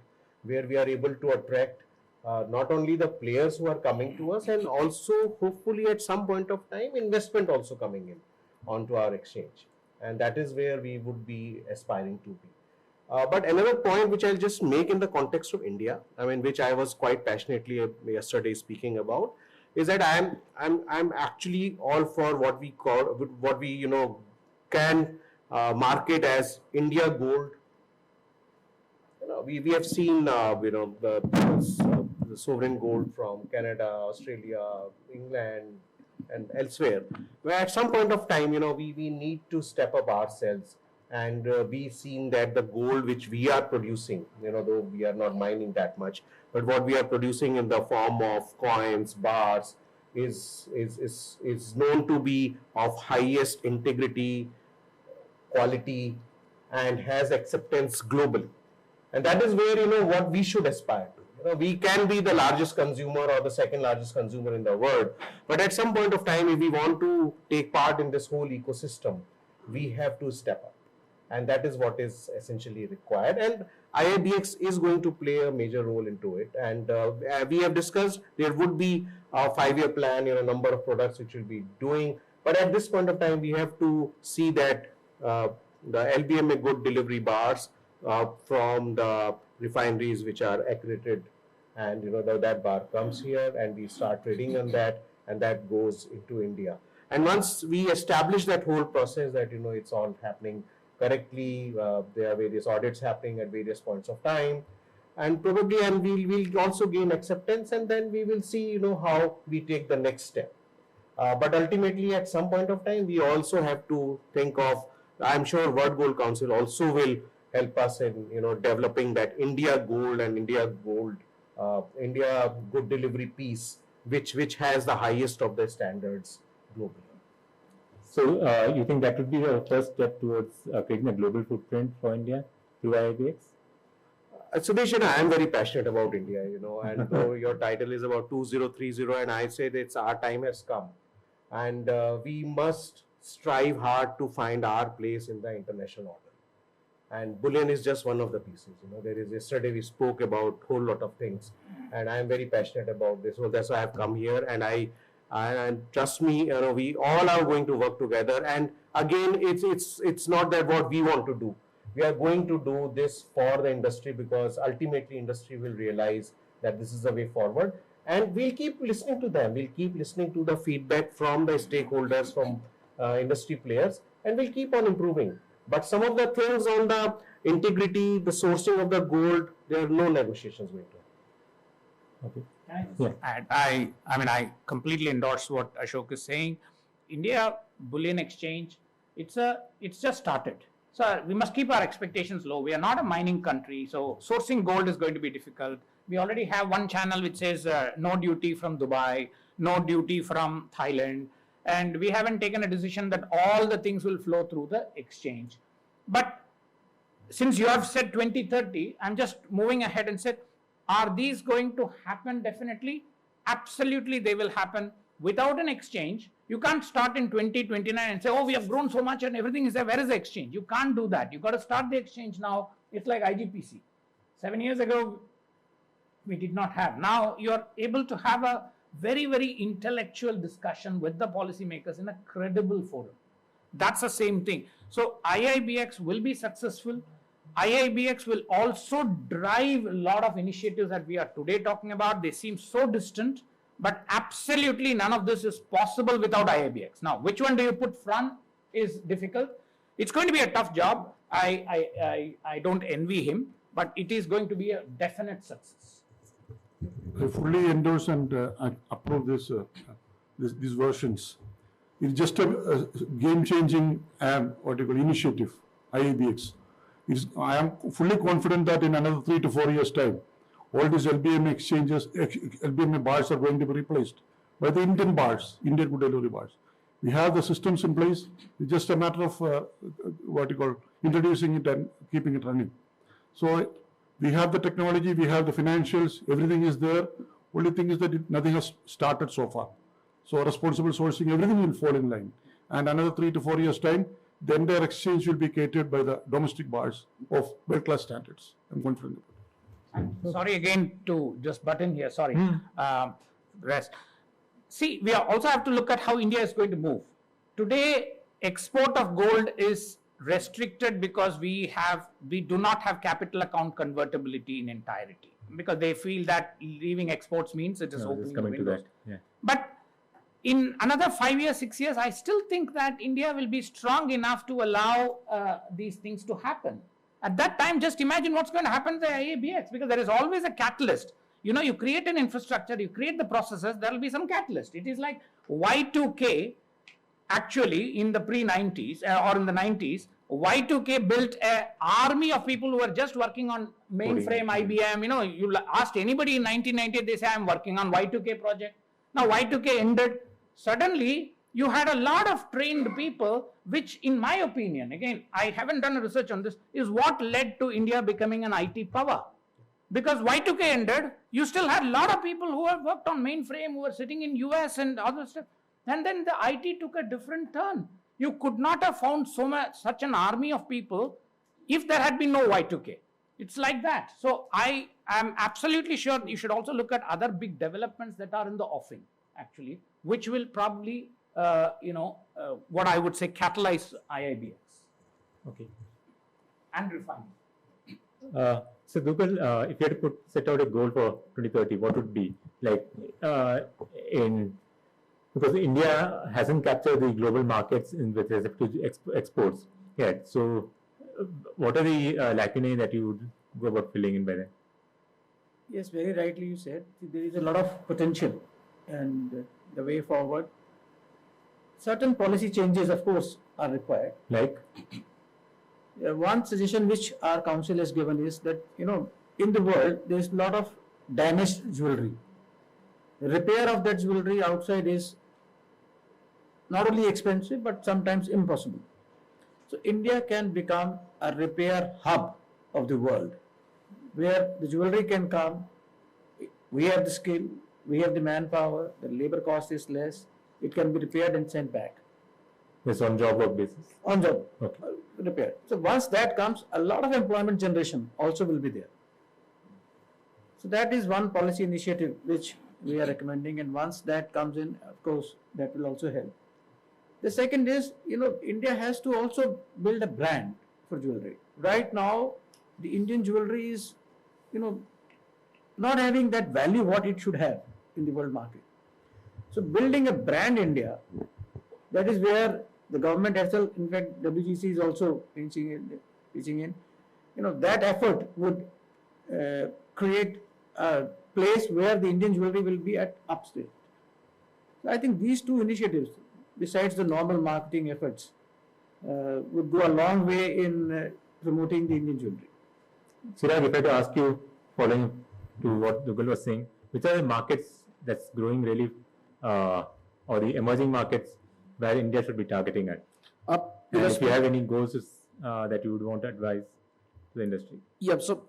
where we are able to attract not only the players who are coming to us, and also hopefully at some point of time investment also coming in onto our exchange. And that is where we would be aspiring to be. But another point which I'll just make in the context of India, which I was quite passionately yesterday speaking about, is that I'm actually all for what we call, what we can market as India gold. We have seen the sovereign gold from Canada, Australia, England, and elsewhere, where at some point of time, we need to step up ourselves, and we've seen that the gold which we are producing, though we are not mining that much, but what we are producing in the form of coins, bars, is known to be of highest integrity, quality, and has acceptance globally. And that is where, what we should aspire to. We can be the largest consumer or the second largest consumer in the world, but at some point of time, if we want to take part in this whole ecosystem, we have to step up. And that is what is essentially required. And IIBX is going to play a major role into it. And we have discussed there would be a 5-year plan, number of products which will be doing. But at this point of time, we have to see that the LBMA good delivery bars from the refineries which are accredited, and that bar comes here and we start trading on that, and that goes into India. And once we establish that whole process, that it's all happening correctly, there are various audits happening at various points of time, and probably we'll also gain acceptance, and then we will see how we take the next step. But ultimately, at some point of time, we also have to think of, I'm sure World Gold Council also will help us in developing that India Gold and India Good Delivery piece, which has the highest of the standards globally. So you think that would be the first step towards creating a global footprint for India through IIBX? Sudesh, I am very passionate about India, and though your title is about 2030, and I say that our time has come, and we must strive hard to find our place in the international order. And bullion is just one of the pieces. Yesterday we spoke about a whole lot of things, and I am very passionate about this. So that's why I have come here, and trust me, we all are going to work together. And again, it's not that what we want to do. We are going to do this for the industry, because ultimately industry will realize that this is the way forward, and we'll keep listening to them. We'll keep listening to the feedback from the stakeholders, from industry players, and we'll keep on improving. But some of the things on the integrity, the sourcing of the gold, there are no negotiations going on. Okay. Can I I completely endorse what Ashok is saying. India Bullion Exchange, it's just started. So we must keep our expectations low. We are not a mining country, so sourcing gold is going to be difficult. We already have one channel which says no duty from Dubai, no duty from Thailand, and we haven't taken a decision that all the things will flow through the exchange. But since you have said 2030, I'm just moving ahead and said, are these going to happen? Definitely. Absolutely, they will happen. Without an exchange, you can't start in 2029 and say, oh, we have grown so much and everything is there. Where is the exchange? You can't do that. You've got to start the exchange now. It's like IGPC. 7 years ago, we did not have. Now you're able to have a very, very intellectual discussion with the policymakers in a credible forum. That's the same thing. So IIBX will be successful. IIBX will also drive a lot of initiatives that we are today talking about. They seem so distant, but absolutely none of this is possible without IIBX. Now, which one do you put front is difficult. It's going to be a tough job. I don't envy him, but it is going to be a definite success. I fully endorse and approve these versions. It's just a game-changing initiative, IIBX. I am fully confident that in another 3 to 4 years' time, all these LBMA exchanges, LBMA bars are going to be replaced by the Indian bars, Indian good delivery bars. We have the systems in place. It's just a matter of introducing it and keeping it running. So we have the technology, we have the financials, everything is there. Only thing is that nothing has started so far. So responsible sourcing, everything will fall in line. And another 3 to 4 years' time, the entire exchange will be catered by the domestic bars of world-class standards. I'm confident about it. Sorry again to just butt in here, sorry. Rest. See, we also have to look at how India is going to move. Today, export of gold is restricted because we do not have capital account convertibility in entirety. because they feel that leaving exports means it is opening the coming to windows. that. Yeah. But in another 5 years, 6 years, I still think that India will be strong enough to allow these things to happen. At that time, just imagine what's going to happen to the IABX, because there is always a catalyst. You know, you create an infrastructure, you create the processes, there will be some catalyst. It is like Y2K, actually, in the pre-90s or in the 90s, Y2K built an army of people who were just working on mainframe, IBM. You know, you asked anybody in 1998, they say, I'm working on Y2K project. Now Y2K ended. Suddenly, you had a lot of trained people, which in my opinion, again, I haven't done a research on this, is what led to India becoming an IT power. Because Y2K ended, you still had a lot of people who have worked on mainframe, who were sitting in US and other stuff. And then the IT took a different turn. You could not have found such an army of people if there had been no Y2K. It's like that. So I am absolutely sure you should also look at other big developments that are in the offing, actually, which will probably, what I would say, catalyze IIBX. Okay. And refining. So Google, if you had to set out a goal for 2030, what would be like because India hasn't captured the global markets with respect to exports yet. So what are the lacunae that you would go about filling in by then? Yes, very rightly you said. There is a lot of potential, and the way forward, certain policy changes, of course, are required. Like? One suggestion which our council has given is that, in the world, there is a lot of damaged jewelry. The repair of that jewelry outside is not only expensive, but sometimes impossible. So India can become a repair hub of the world, where the jewelry can come. We have the skill, we have the manpower, the labor cost is less, it can be repaired and sent back. It's on job work basis? On job, okay. Repair. So once that comes, a lot of employment generation also will be there. So that is one policy initiative which we are recommending, and once that comes in, of course, that will also help. The second is, India has to also build a brand for jewelry. Right now, the Indian jewelry is, not having that value what it should have in the world market. So building a brand India, that is where the government itself, in fact, WGC is also pitching in. That effort would create a place where the Indian jewelry will be at upstate. So I think these two initiatives, besides the normal marketing efforts, would go a long way in promoting the Indian jewelry. Chirag, if I had to ask you, following to what Dugal was saying, which are the markets that's growing really, or the emerging markets where India should be targeting at? And if you have any goals that you would want to advise to the industry? Yeah, so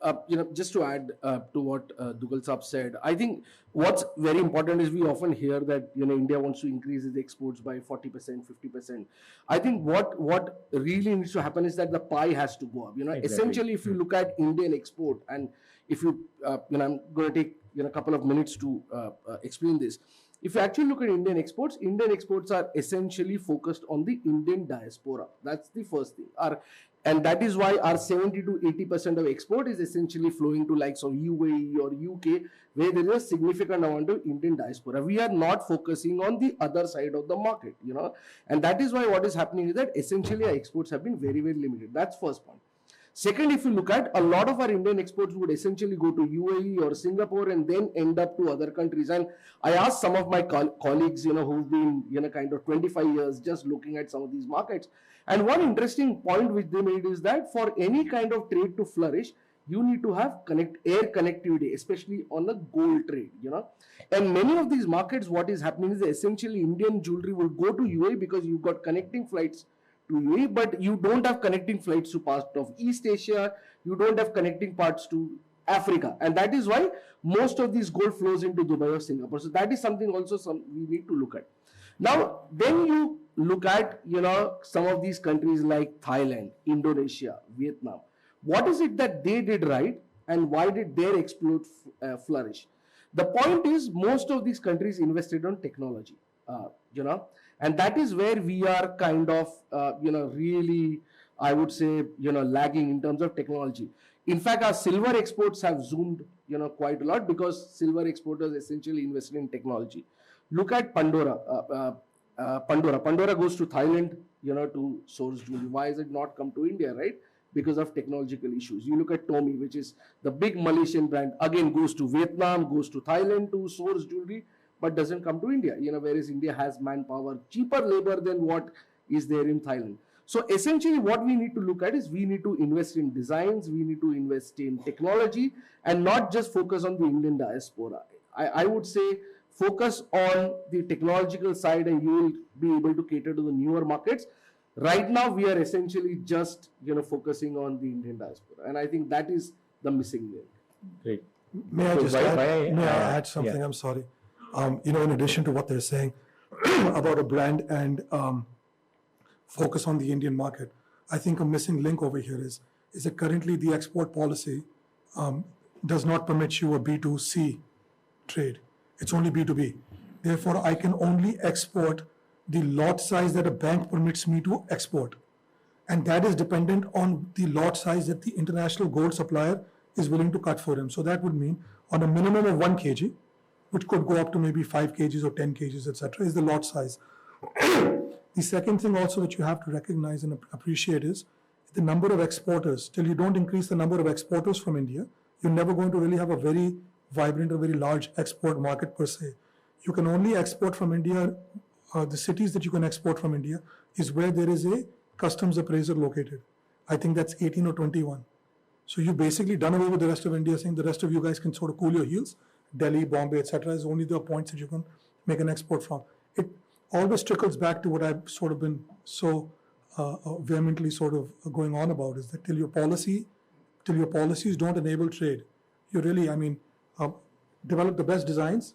just to add to what Dugal Saab said, I think what's very important is we often hear that India wants to increase its exports by 40%, 50%. I think what really needs to happen is that the pie has to go up. Exactly. Essentially, if you look at Indian export, and if you I'm going to take a couple of minutes to explain this. If you actually look at Indian exports are essentially focused on the Indian diaspora. That's the first thing. And that is why our 70 to 80% of export is essentially flowing to likes of UAE or UK, where there is a significant amount of Indian diaspora. We are not focusing on the other side of the market, and that is why what is happening is that essentially our exports have been very, very limited. That's first point. Second, if you look at a lot of our Indian exports would essentially go to UAE or Singapore and then end up to other countries. And I asked some of my colleagues, who've been, kind of 25 years just looking at some of these markets. And one interesting point which they made is that for any kind of trade to flourish, you need to have air connectivity, especially on the gold trade, And many of these markets, what is happening is essentially Indian jewelry will go to UAE because you've got connecting flights to UAE, but you don't have connecting flights to parts of East Asia, you don't have connecting parts to Africa, and that is why most of these gold flows into Dubai or Singapore. So that is something also we need to look at. Now, then you look at, some of these countries like Thailand, Indonesia, Vietnam. What is it that they did right, and why did their export flourish? The point is, most of these countries invested on technology, and that is where we are kind of, really, I would say, lagging in terms of technology. In fact, our silver exports have zoomed, quite a lot because silver exporters essentially invested in technology. Look at Pandora. Pandora goes to Thailand, to source jewelry. Why has it not come to India, right? Because of technological issues. You look at Tommy, which is the big Malaysian brand, again goes to Vietnam, goes to Thailand to source jewelry, but doesn't come to India, whereas India has manpower, cheaper labor than what is there in Thailand. So essentially what we need to look at is we need to invest in designs, we need to invest in technology, and not just focus on the Indian diaspora. I would say focus on the technological side and you will be able to cater to the newer markets. Right now we are essentially just focusing on the Indian diaspora, and I think that is the missing link. Great. May I just add something? Yeah. I'm sorry. In addition to what they're saying about a brand and focus on the Indian market, I think a missing link over here is that currently the export policy does not permit you a B2C trade. It's only B2B. Therefore, I can only export the lot size that a bank permits me to export. And that is dependent on the lot size that the international gold supplier is willing to cut for him. So that would mean on a minimum of 1 kg, which could go up to maybe 5 kgs or 10 kgs, etc., is the lot size. The second thing also that you have to recognize and appreciate is the number of exporters. Till you don't increase the number of exporters from India, you're never going to really have a very vibrant or very large export market per se. You can only export from India, the cities that you can export from India is where there is a customs appraiser located. I think that's 18 or 21. So you basically done away with the rest of India, saying the rest of you guys can sort of cool your heels. Delhi, Bombay, etc. is only the points that you can make an export from. It always trickles back to what I've sort of been so vehemently sort of going on about, is that till your policies don't enable trade, you really, develop the best designs,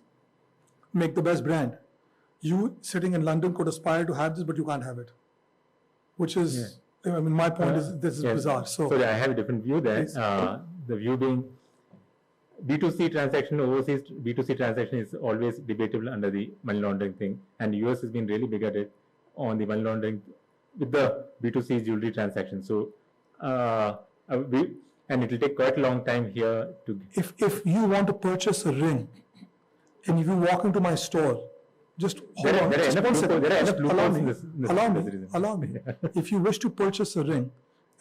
make the best brand. You sitting in London could aspire to have this, but you can't have it. Which is, my point is this is bizarre. So I have a different view there. The view being B2C transaction, overseas B2C transaction is always debatable under the money laundering thing, and the US has been really big at it on the money laundering with the B2C jewelry transaction. So, and it will take quite a long time here to. If you want to purchase a ring, and if you walk into my store, just hold on. Allow me. If you wish to purchase a ring,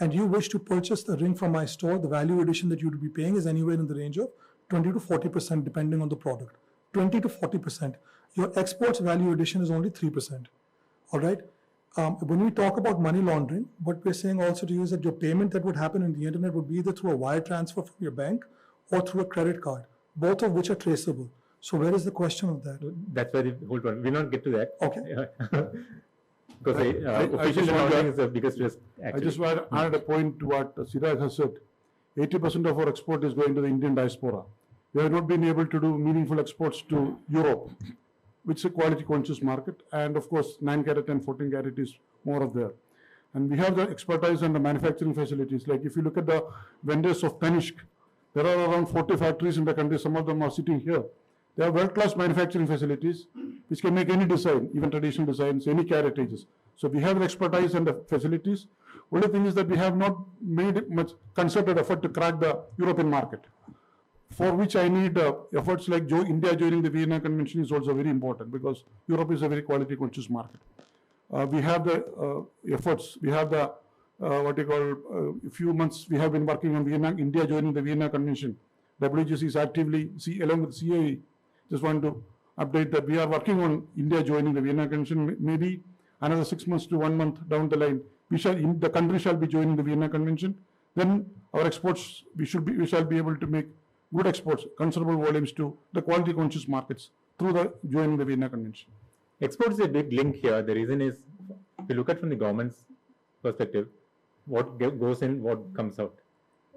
and you wish to purchase the ring from my store, the value addition that you would be paying is anywhere in the range of 20 to 40% depending on the product. 20 to 40%. Your exports value addition is only 3%. All right. When we talk about money laundering, what we're saying also to you is that your payment that would happen in the internet would be either through a wire transfer from your bank or through a credit card, both of which are traceable. So where is the question of that? That's why the whole point. We'll not get to that. Okay. Because official laundering is the biggest risk. Actually. I just want to add a point to what Siraj has said. 80% of our export is going to the Indian diaspora. We have not been able to do meaningful exports to Europe, which is a quality conscious market. And of course, 9 carat and 14 carat is more of there. And we have the expertise and the manufacturing facilities. Like if you look at the vendors of Tanishq, there are around 40 factories in the country. Some of them are sitting here. They have world-class manufacturing facilities which can make any design, even traditional designs, any caratages. So we have the expertise and the facilities. Only thing is that we have not made much concerted effort to crack the European market, for which I need efforts like India joining the Vienna Convention is also very important, because Europe is a very quality conscious market. We have the efforts, we have the a few months we have been working on India joining the Vienna Convention. WGC is actively, along with CAE, just want to update that we are working on India joining the Vienna Convention. Maybe another 6 months to 1 month down the line, the country shall be joining the Vienna Convention. Then our exports, we shall be able to make good exports, considerable volumes to the quality conscious markets through the joining the Vienna Convention. Exports is a big link here. The reason is, if you look at from the government's perspective, what goes in, what comes out.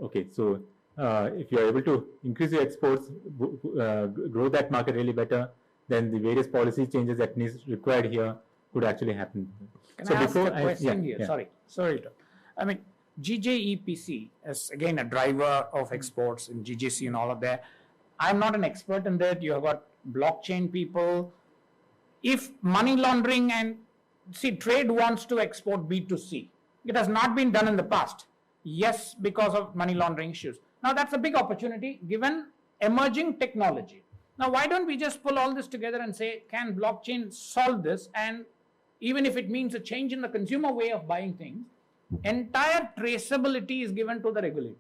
Okay, so if you are able to increase your exports, grow that market really better, then the various policy changes that is required here could actually happen. Can I ask a question here? Yeah. Sorry. GGEPC is again a driver of exports in GGC and all of that. I'm not an expert in that. You have got blockchain people. If money laundering and trade wants to export B2C, it has not been done in the past. Yes, because of money laundering issues. Now that's a big opportunity given emerging technology. Now why don't we just pull all this together and say, can blockchain solve this? And even if it means a change in the consumer way of buying things, entire traceability is given to the regulators.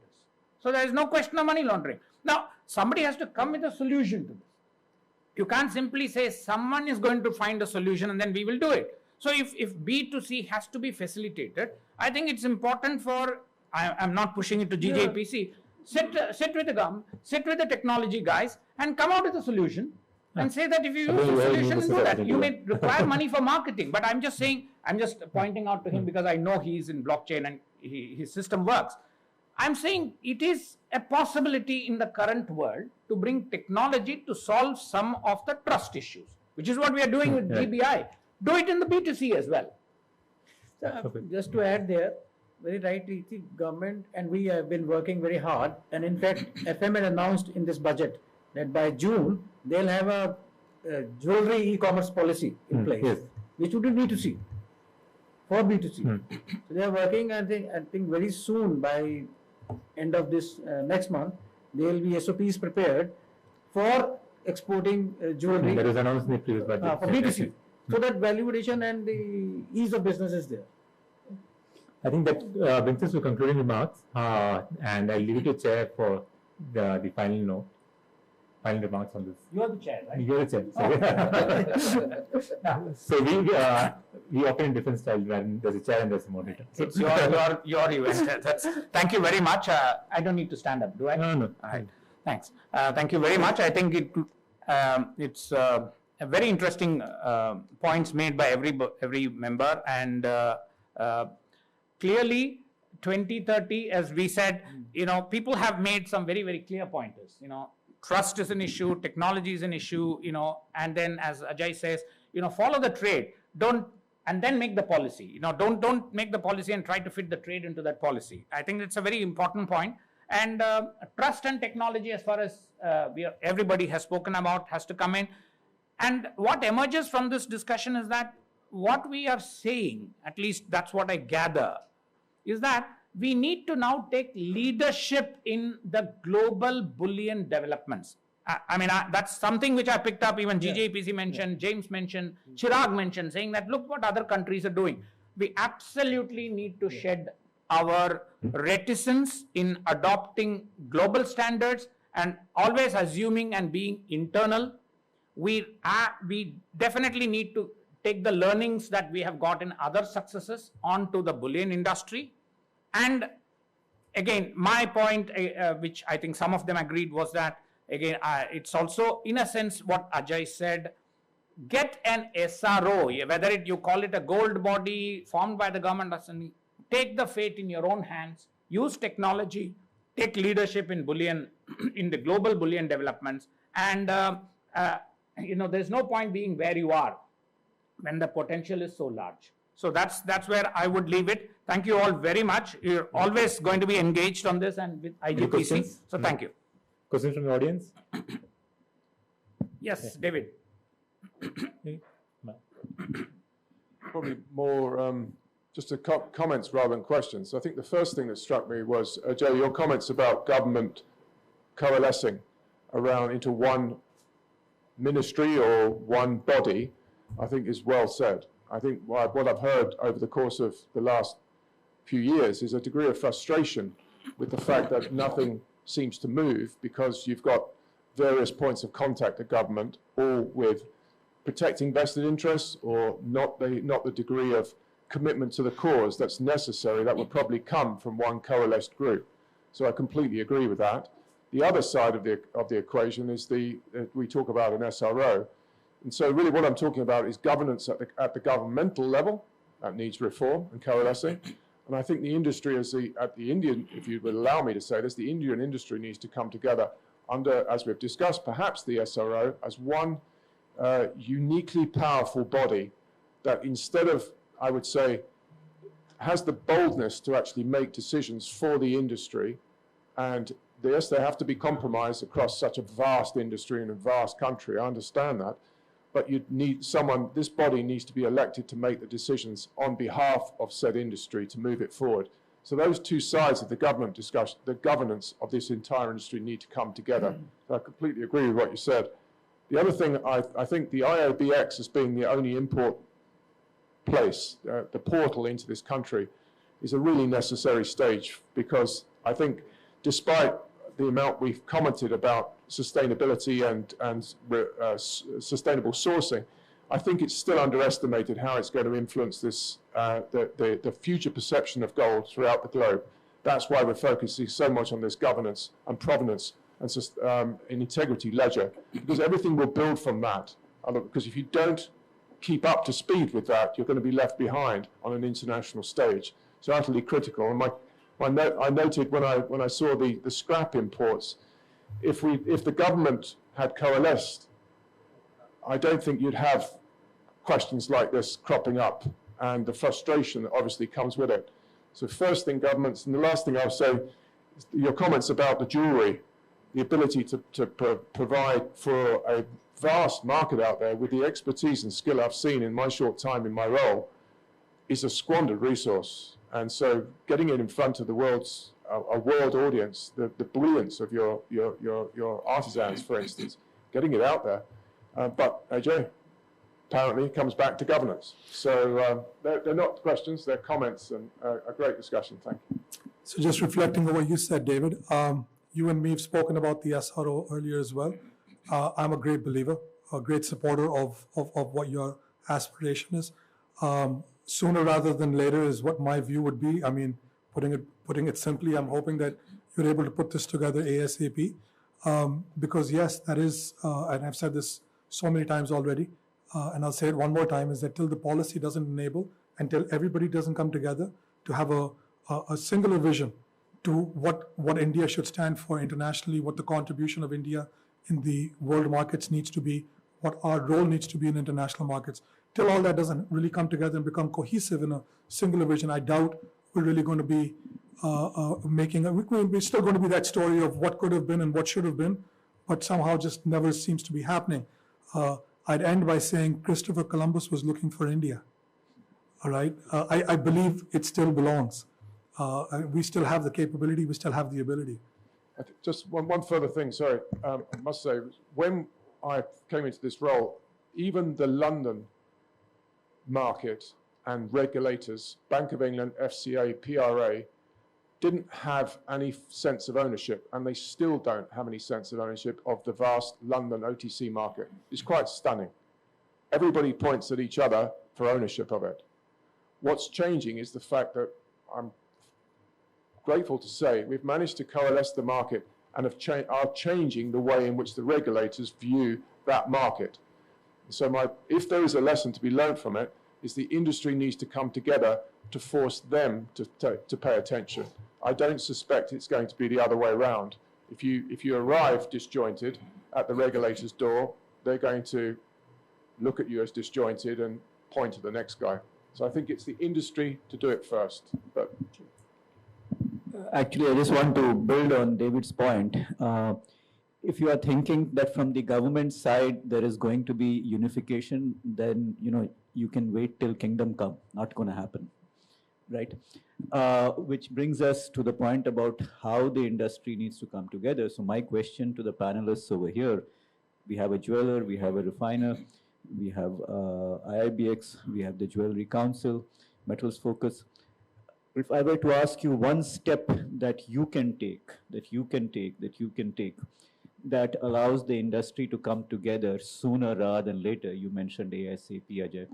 So there is no question of money laundering. Now somebody has to come with a solution to this. You can't simply say someone is going to find a solution and then we will do it. So if B2C has to be facilitated, I think it's important for, I'm not pushing it to GGPC, sit with the government, sit with the technology guys and come out with a solution and say that if you use the solution, do that. You may require money for marketing, but I'm just saying, I'm just pointing out to him because I know he's in blockchain and his system works. I'm saying it is a possibility in the current world to bring technology to solve some of the trust issues, which is what we are doing with GBI. Do it in the B2C as well. So, just to add there, very rightly, the government and we have been working very hard, and in fact, FM had announced in this budget that by June they'll have a jewellery e-commerce policy in place, which would be B2C for B2C. So they are working. I think very soon, by end of this next month, there will be SOPs prepared for exporting jewellery. That was announced in the previous budget for B2C. So that value addition and the ease of business is there. I think that brings us to concluding remarks, and I'll leave it to Chair for the final note, final remarks on this. You are the Chair, right? You're the Chair. So we operate in different styles, where there's a Chair and there's a moderator. It's your event. Thank you very much. I don't need to stand up, do I? No. All right. Thanks. Thank you very much. I think it's a very interesting points made by every member, and clearly 2030, as we said, people have made some very, very clear pointers. Trust is an issue, technology is an issue, and then as Ajay says, follow the trade, and then make the policy. Don't make the policy and try to fit the trade into that policy. I think it's a very important point. And trust and technology, as far as everybody has spoken about, has to come in. And what emerges from this discussion is that what we are saying, at least that's what I gather, is that we need to now take leadership in the global bullion developments. That's something which I picked up, even GGPC mentioned, James mentioned, Chirag mentioned, saying that look what other countries are doing. We absolutely need to shed our reticence in adopting global standards and always assuming and being internal. We definitely need to take the learnings that we have got in other successes onto the bullion industry. And again, my point, which I think some of them agreed, was that, again, it's also, in a sense, what Ajay said, get an SRO, whether you call it a gold body formed by the government or something, take the fate in your own hands, use technology, take leadership in bullion, in the global bullion developments, and there's no point being where you are when the potential is so large. So that's where I would leave it. Thank you all very much. You're always going to be engaged on this and with IGPC. So thank you. Questions from the audience? Yes, David. Probably more just comments rather than questions. I think the first thing that struck me was, Joe, your comments about government coalescing around into one ministry or one body, I think is well said. I think what I've heard over the course of the last few years is a degree of frustration with the fact that nothing seems to move because you've got various points of contact at government, all with protecting vested interests or not the degree of commitment to the cause that's necessary that would probably come from one coalesced group. So I completely agree with that. The other side of the equation is we talk about an SRO. And so really what I'm talking about is governance at the governmental level that needs reform and coalescing. And I think the industry at the Indian, if you would allow me to say this, the Indian industry needs to come together under, as we've discussed, perhaps the SRO as one uniquely powerful body that instead of, I would say, has the boldness to actually make decisions for the industry. And yes, they have to be compromised across such a vast industry and a vast country. I understand that. But you need someone, this body needs to be elected to make the decisions on behalf of said industry to move it forward. So those two sides of the government discussion, the governance of this entire industry need to come together. So I completely agree with what you said. The other thing, I think the IOBX as being the only import place, the portal into this country, is a really necessary stage, because I think despite the amount we've commented about sustainability and sustainable sourcing, I think it's still underestimated how it's going to influence this, the future perception of gold throughout the globe. That's why we're focusing so much on this governance and provenance and integrity ledger, because everything will build from that. Because if you don't keep up to speed with that, you're going to be left behind on an international stage. So utterly critical. And I noted when I saw the scrap imports, if the government had coalesced, I don't think you'd have questions like this cropping up and the frustration that obviously comes with it. So first thing, governments, and the last thing I'll say, is your comments about the jewellery, the ability to provide for a vast market out there with the expertise and skill I've seen in my short time in my role is a squandered resource. And so getting it in front of the world's a world audience, the brilliance of your artisans, for instance, getting it out there. But AJ, apparently it comes back to governance. So they're not questions, they're comments, and a great discussion. Thank you. So just reflecting on what you said, David, you and me have spoken about the SRO earlier as well. I'm a great believer, a great supporter of what your aspiration is. Sooner rather than later is what my view would be. I mean, putting it simply, I'm hoping that you're able to put this together ASAP. Because yes, that is, and I've said this so many times already, and I'll say it one more time, is that till the policy doesn't enable, until everybody doesn't come together to have a singular vision to what India should stand for internationally, what the contribution of India in the world markets needs to be, what our role needs to be in international markets. Till all that doesn't really come together and become cohesive in a singular vision, I doubt we're really going to be we're still going to be that story of what could have been and what should have been, but somehow just never seems to be happening. I'd end by saying Christopher Columbus was looking for India. All right, I believe it still belongs. We still have the capability, we still have the ability. Just one further thing, sorry, I must say, when I came into this role, even the London market and regulators, Bank of England, FCA, PRA, didn't have any sense of ownership, and they still don't have any sense of ownership of the vast London OTC market. It's quite stunning. Everybody points at each other for ownership of it. What's changing is the fact that I'm grateful to say we've managed to coalesce the market and are changing the way in which the regulators view that market. So if there is a lesson to be learned from it, is the industry needs to come together to force them to pay attention. I don't suspect it's going to be the other way around. If you arrive disjointed at the regulator's door, they're going to look at you as disjointed and point to the next guy. So I think it's the industry to do it first. But actually, I just want to build on David's point. If you are thinking that from the government side there is going to be unification, then you can wait till kingdom come. Not going to happen, right? Which brings us to the point about how the industry needs to come together. So my question to the panelists over here: we have a jeweler, we have a refiner, we have IIBX, we have the Jewellery Council, Metals Focus. If I were to ask you one step that you can take, that allows the industry to come together sooner rather than later, you mentioned ASAP, Ajay,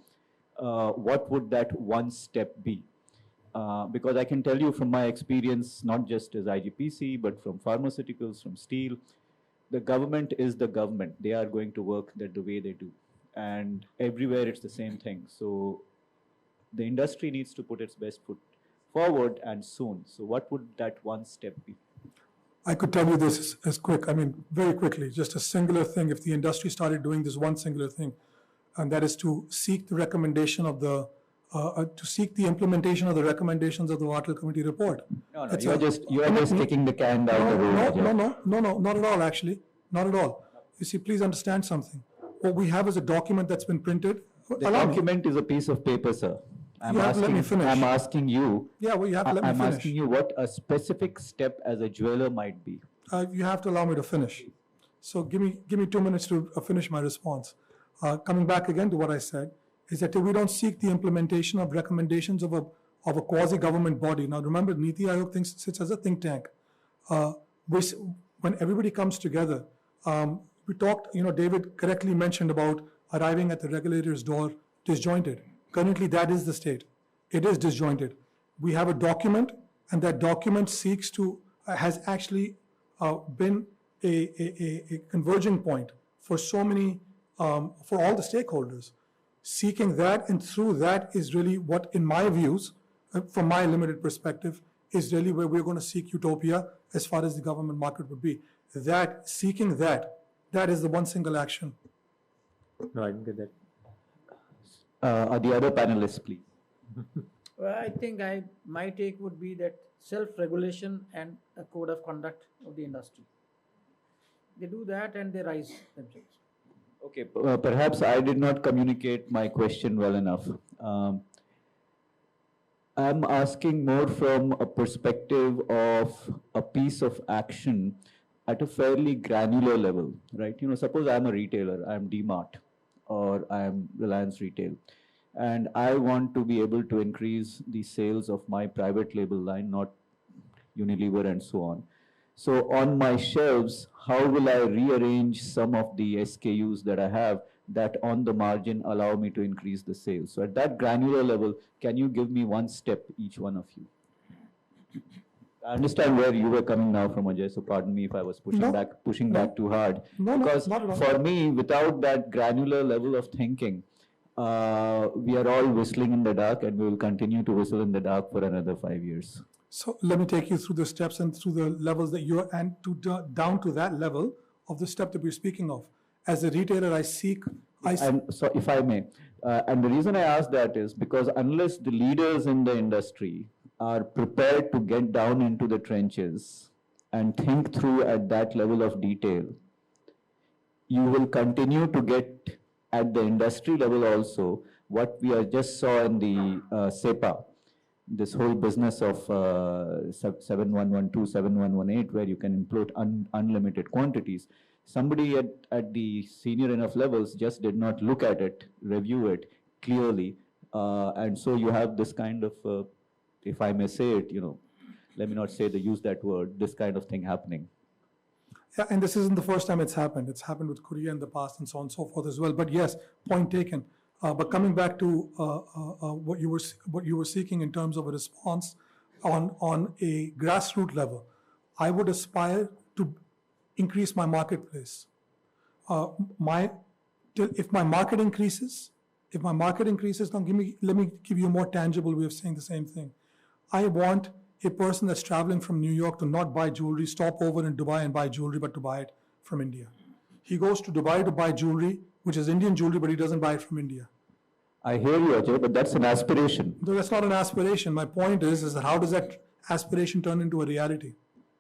what would that one step be? Because I can tell you from my experience, not just as IGPC, but from pharmaceuticals, from steel, the government is the government. They are going to work the way they do. And everywhere it's the same thing. So the industry needs to put its best foot forward and soon. So what would that one step be? I could tell you this as quick, very quickly, just a singular thing. If the industry started doing this one singular thing, and that is to seek the recommendation of the, to seek the implementation of the recommendations of the Vartal Committee report. No, you are just kicking the can down the road. No, not at all, actually. Not at all. You see, please understand something. What we have is a document that's been printed. The document is a piece of paper, sir. I'm You have to let me finish. I'm asking you. Yeah, well, you have to let me I'm finish. asking you what a specific step as a jeweler might be. You have to allow me to finish. So give me 2 minutes to finish my response. Coming back again to what I said, is that we don't seek the implementation of recommendations of a quasi-government body. Now remember, Niti Aayog sits as a think tank. When everybody comes together, we talked, David correctly mentioned about arriving at the regulator's door disjointed. Currently, that is the state. It is disjointed. We have a document, and that document has actually been a converging point for so many, for all the stakeholders. Seeking that and through that is really what, in my views, from my limited perspective, is really where we're going to seek utopia as far as the government market would be. Seeking that is the one single action. No, I didn't get that. The other panelists, please. Well, I think my take would be that self-regulation and a code of conduct of the industry. They do that and they rise themselves. Okay, perhaps I did not communicate my question well enough. I'm asking more from a perspective of a piece of action at a fairly granular level, right? Suppose I'm a retailer, I'm DMart or I'm Reliance Retail, and I want to be able to increase the sales of my private label line, not Unilever and so on. So on my shelves, how will I rearrange some of the SKUs that I have that on the margin allow me to increase the sales? So at that granular level, can you give me one step, each one of you? I understand where you were coming now from, Ajay, so pardon me if I was pushing back too hard. Because for me, without that granular level of thinking, we are all whistling in the dark, and we will continue to whistle in the dark for another 5 years. So let me take you through the steps and through the levels that you're, and down to that level of the step that we're speaking of. As a retailer, So if I may, and the reason I ask that is because unless the leaders in the industry are prepared to get down into the trenches and think through at that level of detail, you will continue to get at the industry level also what we just saw in the Sepa, this whole business of 7112, 7118, where you can import unlimited quantities. Somebody at the senior enough levels just did not look at it, review it clearly, and so you have this kind of, if I may say it, let me not use that word, this kind of thing happening. Yeah, and this isn't the first time it's happened. It's happened with Korea in the past and so on and so forth as well. But yes, point taken. But coming back to what you were seeking in terms of a response on a grassroots level, I would aspire to increase my marketplace. If my market increases, now let me give you a more tangible way of saying the same thing. I want a person that's traveling from New York to not buy jewelry, stop over in Dubai and buy jewelry, but to buy it from India. He goes to Dubai to buy jewelry, which is Indian jewelry, but he doesn't buy it from India. I hear you, Ajay, but that's an aspiration. No, that's not an aspiration. My point is that how does that aspiration turn into a reality?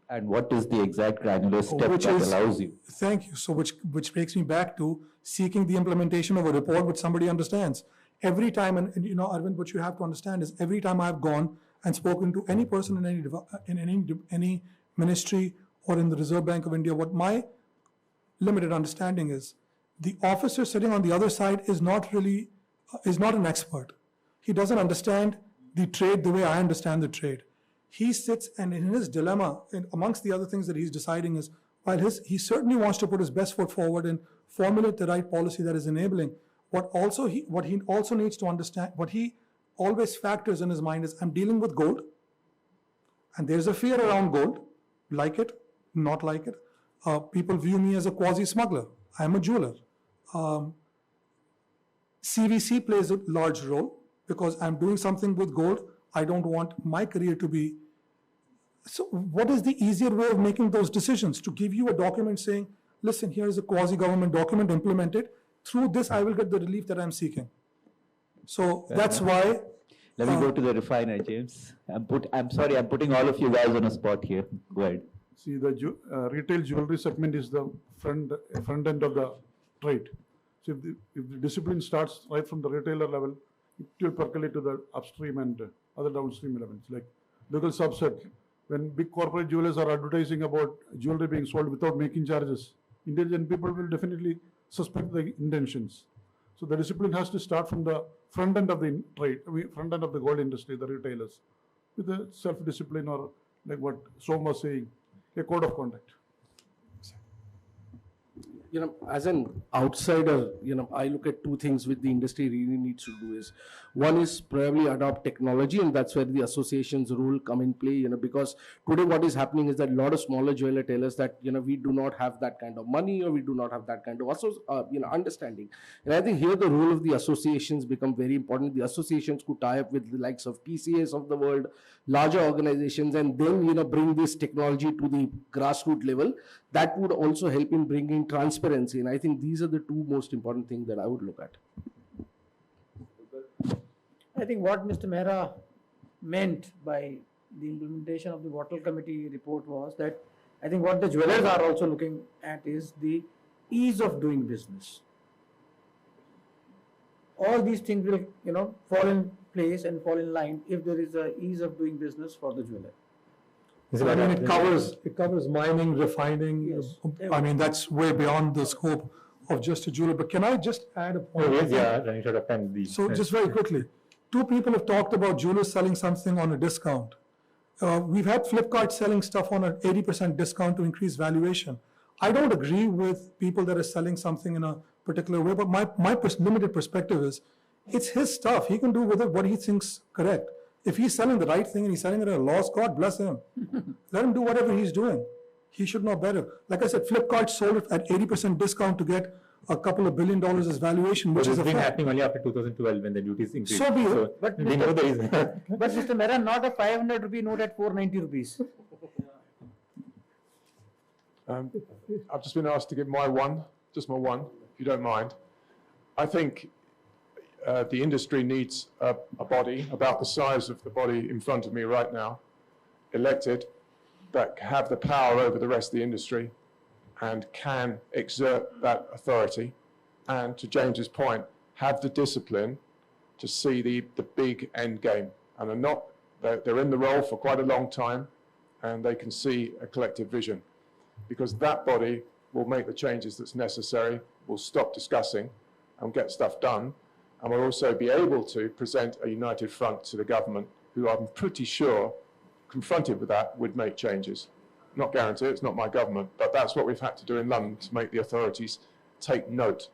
And what is the exact granular step that allows you? Thank you. So which takes me back to seeking the implementation of a report which somebody understands. Every time, and Arvind, what you have to understand is every time I've gone and spoken to any person in any ministry or in the Reserve Bank of India, what my limited understanding is, the officer sitting on the other side is not an expert. He doesn't understand the trade the way I understand the trade. He sits, and in his dilemma, amongst the other things that he's deciding is, while he certainly wants to put his best foot forward and formulate the right policy that is enabling, what he also needs to understand, what he always factors in his mind is, I'm dealing with gold, and there's a fear around gold, like it, not like it. People view me as a quasi-smuggler. I'm a jeweler. CVC plays a large role because I'm doing something with gold. I don't want my career to be. So what is the easier way of making those decisions? To give you a document saying, listen, here is a quasi-government document, implement it. Through this, I will get the relief that I'm seeking. So that's why. Let me go to the refiner, James. I'm sorry, I'm putting all of you guys on a spot here. Go ahead. See, the retail jewelry segment is the front end of the trade. So if the discipline starts right from the retailer level, it will percolate to the upstream and other downstream elements, like legal subset. When big corporate jewelers are advertising about jewelry being sold without making charges, intelligent people will definitely suspect the intentions. So the discipline has to start from the front end of the trade, front end of the gold industry, the retailers, with a self-discipline, or like what Som was saying, a code of conduct. You know, as an outsider, you know, I look at two things which the industry really needs to do is, one is probably adopt technology, and that's where the association's role come in play, you know, because today what is happening is that a lot of smaller jeweler tell us that, you know, we do not have that kind of money, or we do not have that kind of understanding. And I think here the role of the associations become very important. The associations could tie up with the likes of TCS of the world, larger organizations, and then, you know, bring this technology to the grassroots level. That would also help in bringing transparency, and I think these are the two most important things that I would look at. I think what Mr. Mehra meant by the implementation of the Wattle Committee report was that I think what the jewelers are also looking at is the ease of doing business. All these things will, you know, fall in place and fall in line if there is a ease of doing business for the jeweler. I mean, it covers mining, refining. Yes. I mean, that's way beyond the scope of just a jeweler. But can I just add a point? Oh, yes, yeah, running short of time. So just very quickly, two people have talked about jewelers selling something on a discount. We've had Flipkart selling stuff on an 80% discount to increase valuation. I don't agree with people that are selling something in a particular way, but my limited perspective is, it's his stuff. He can do with it what he thinks correct. If he's selling the right thing and he's selling it at a loss, God bless him. Let him do whatever he's doing. He should know better. Like I said, Flipkart sold it at 80% discount to get a couple of $1 billion as valuation, which is a been fact. happening only after 2012 when the duties increased. So be it. So But we know there is. But Mr. Mehra, not a 500 rupee note at 490 rupees. I've just been asked to give my one, just my one, if you don't mind. I think the industry needs a body about the size of the body in front of me right now, elected, that have the power over the rest of the industry and can exert that authority, and to James's point, have the discipline to see the big end game. And they're in the role for quite a long time, and they can see a collective vision, because that body will make the changes that's necessary, will stop discussing and get stuff done, and will also be able to present a united front to the government, who I'm pretty sure, confronted with that, would make changes. Not guarantee, it's not my government, but that's what we've had to do in London to make the authorities take note.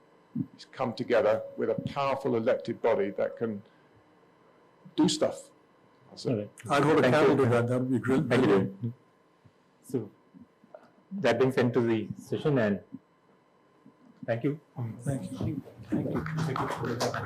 It's come together with a powerful elected body that can do stuff. Right. I'd hold a candle to that. That would be great. Thank you. So that brings end to the session, and thank you. Thank you. Thank you.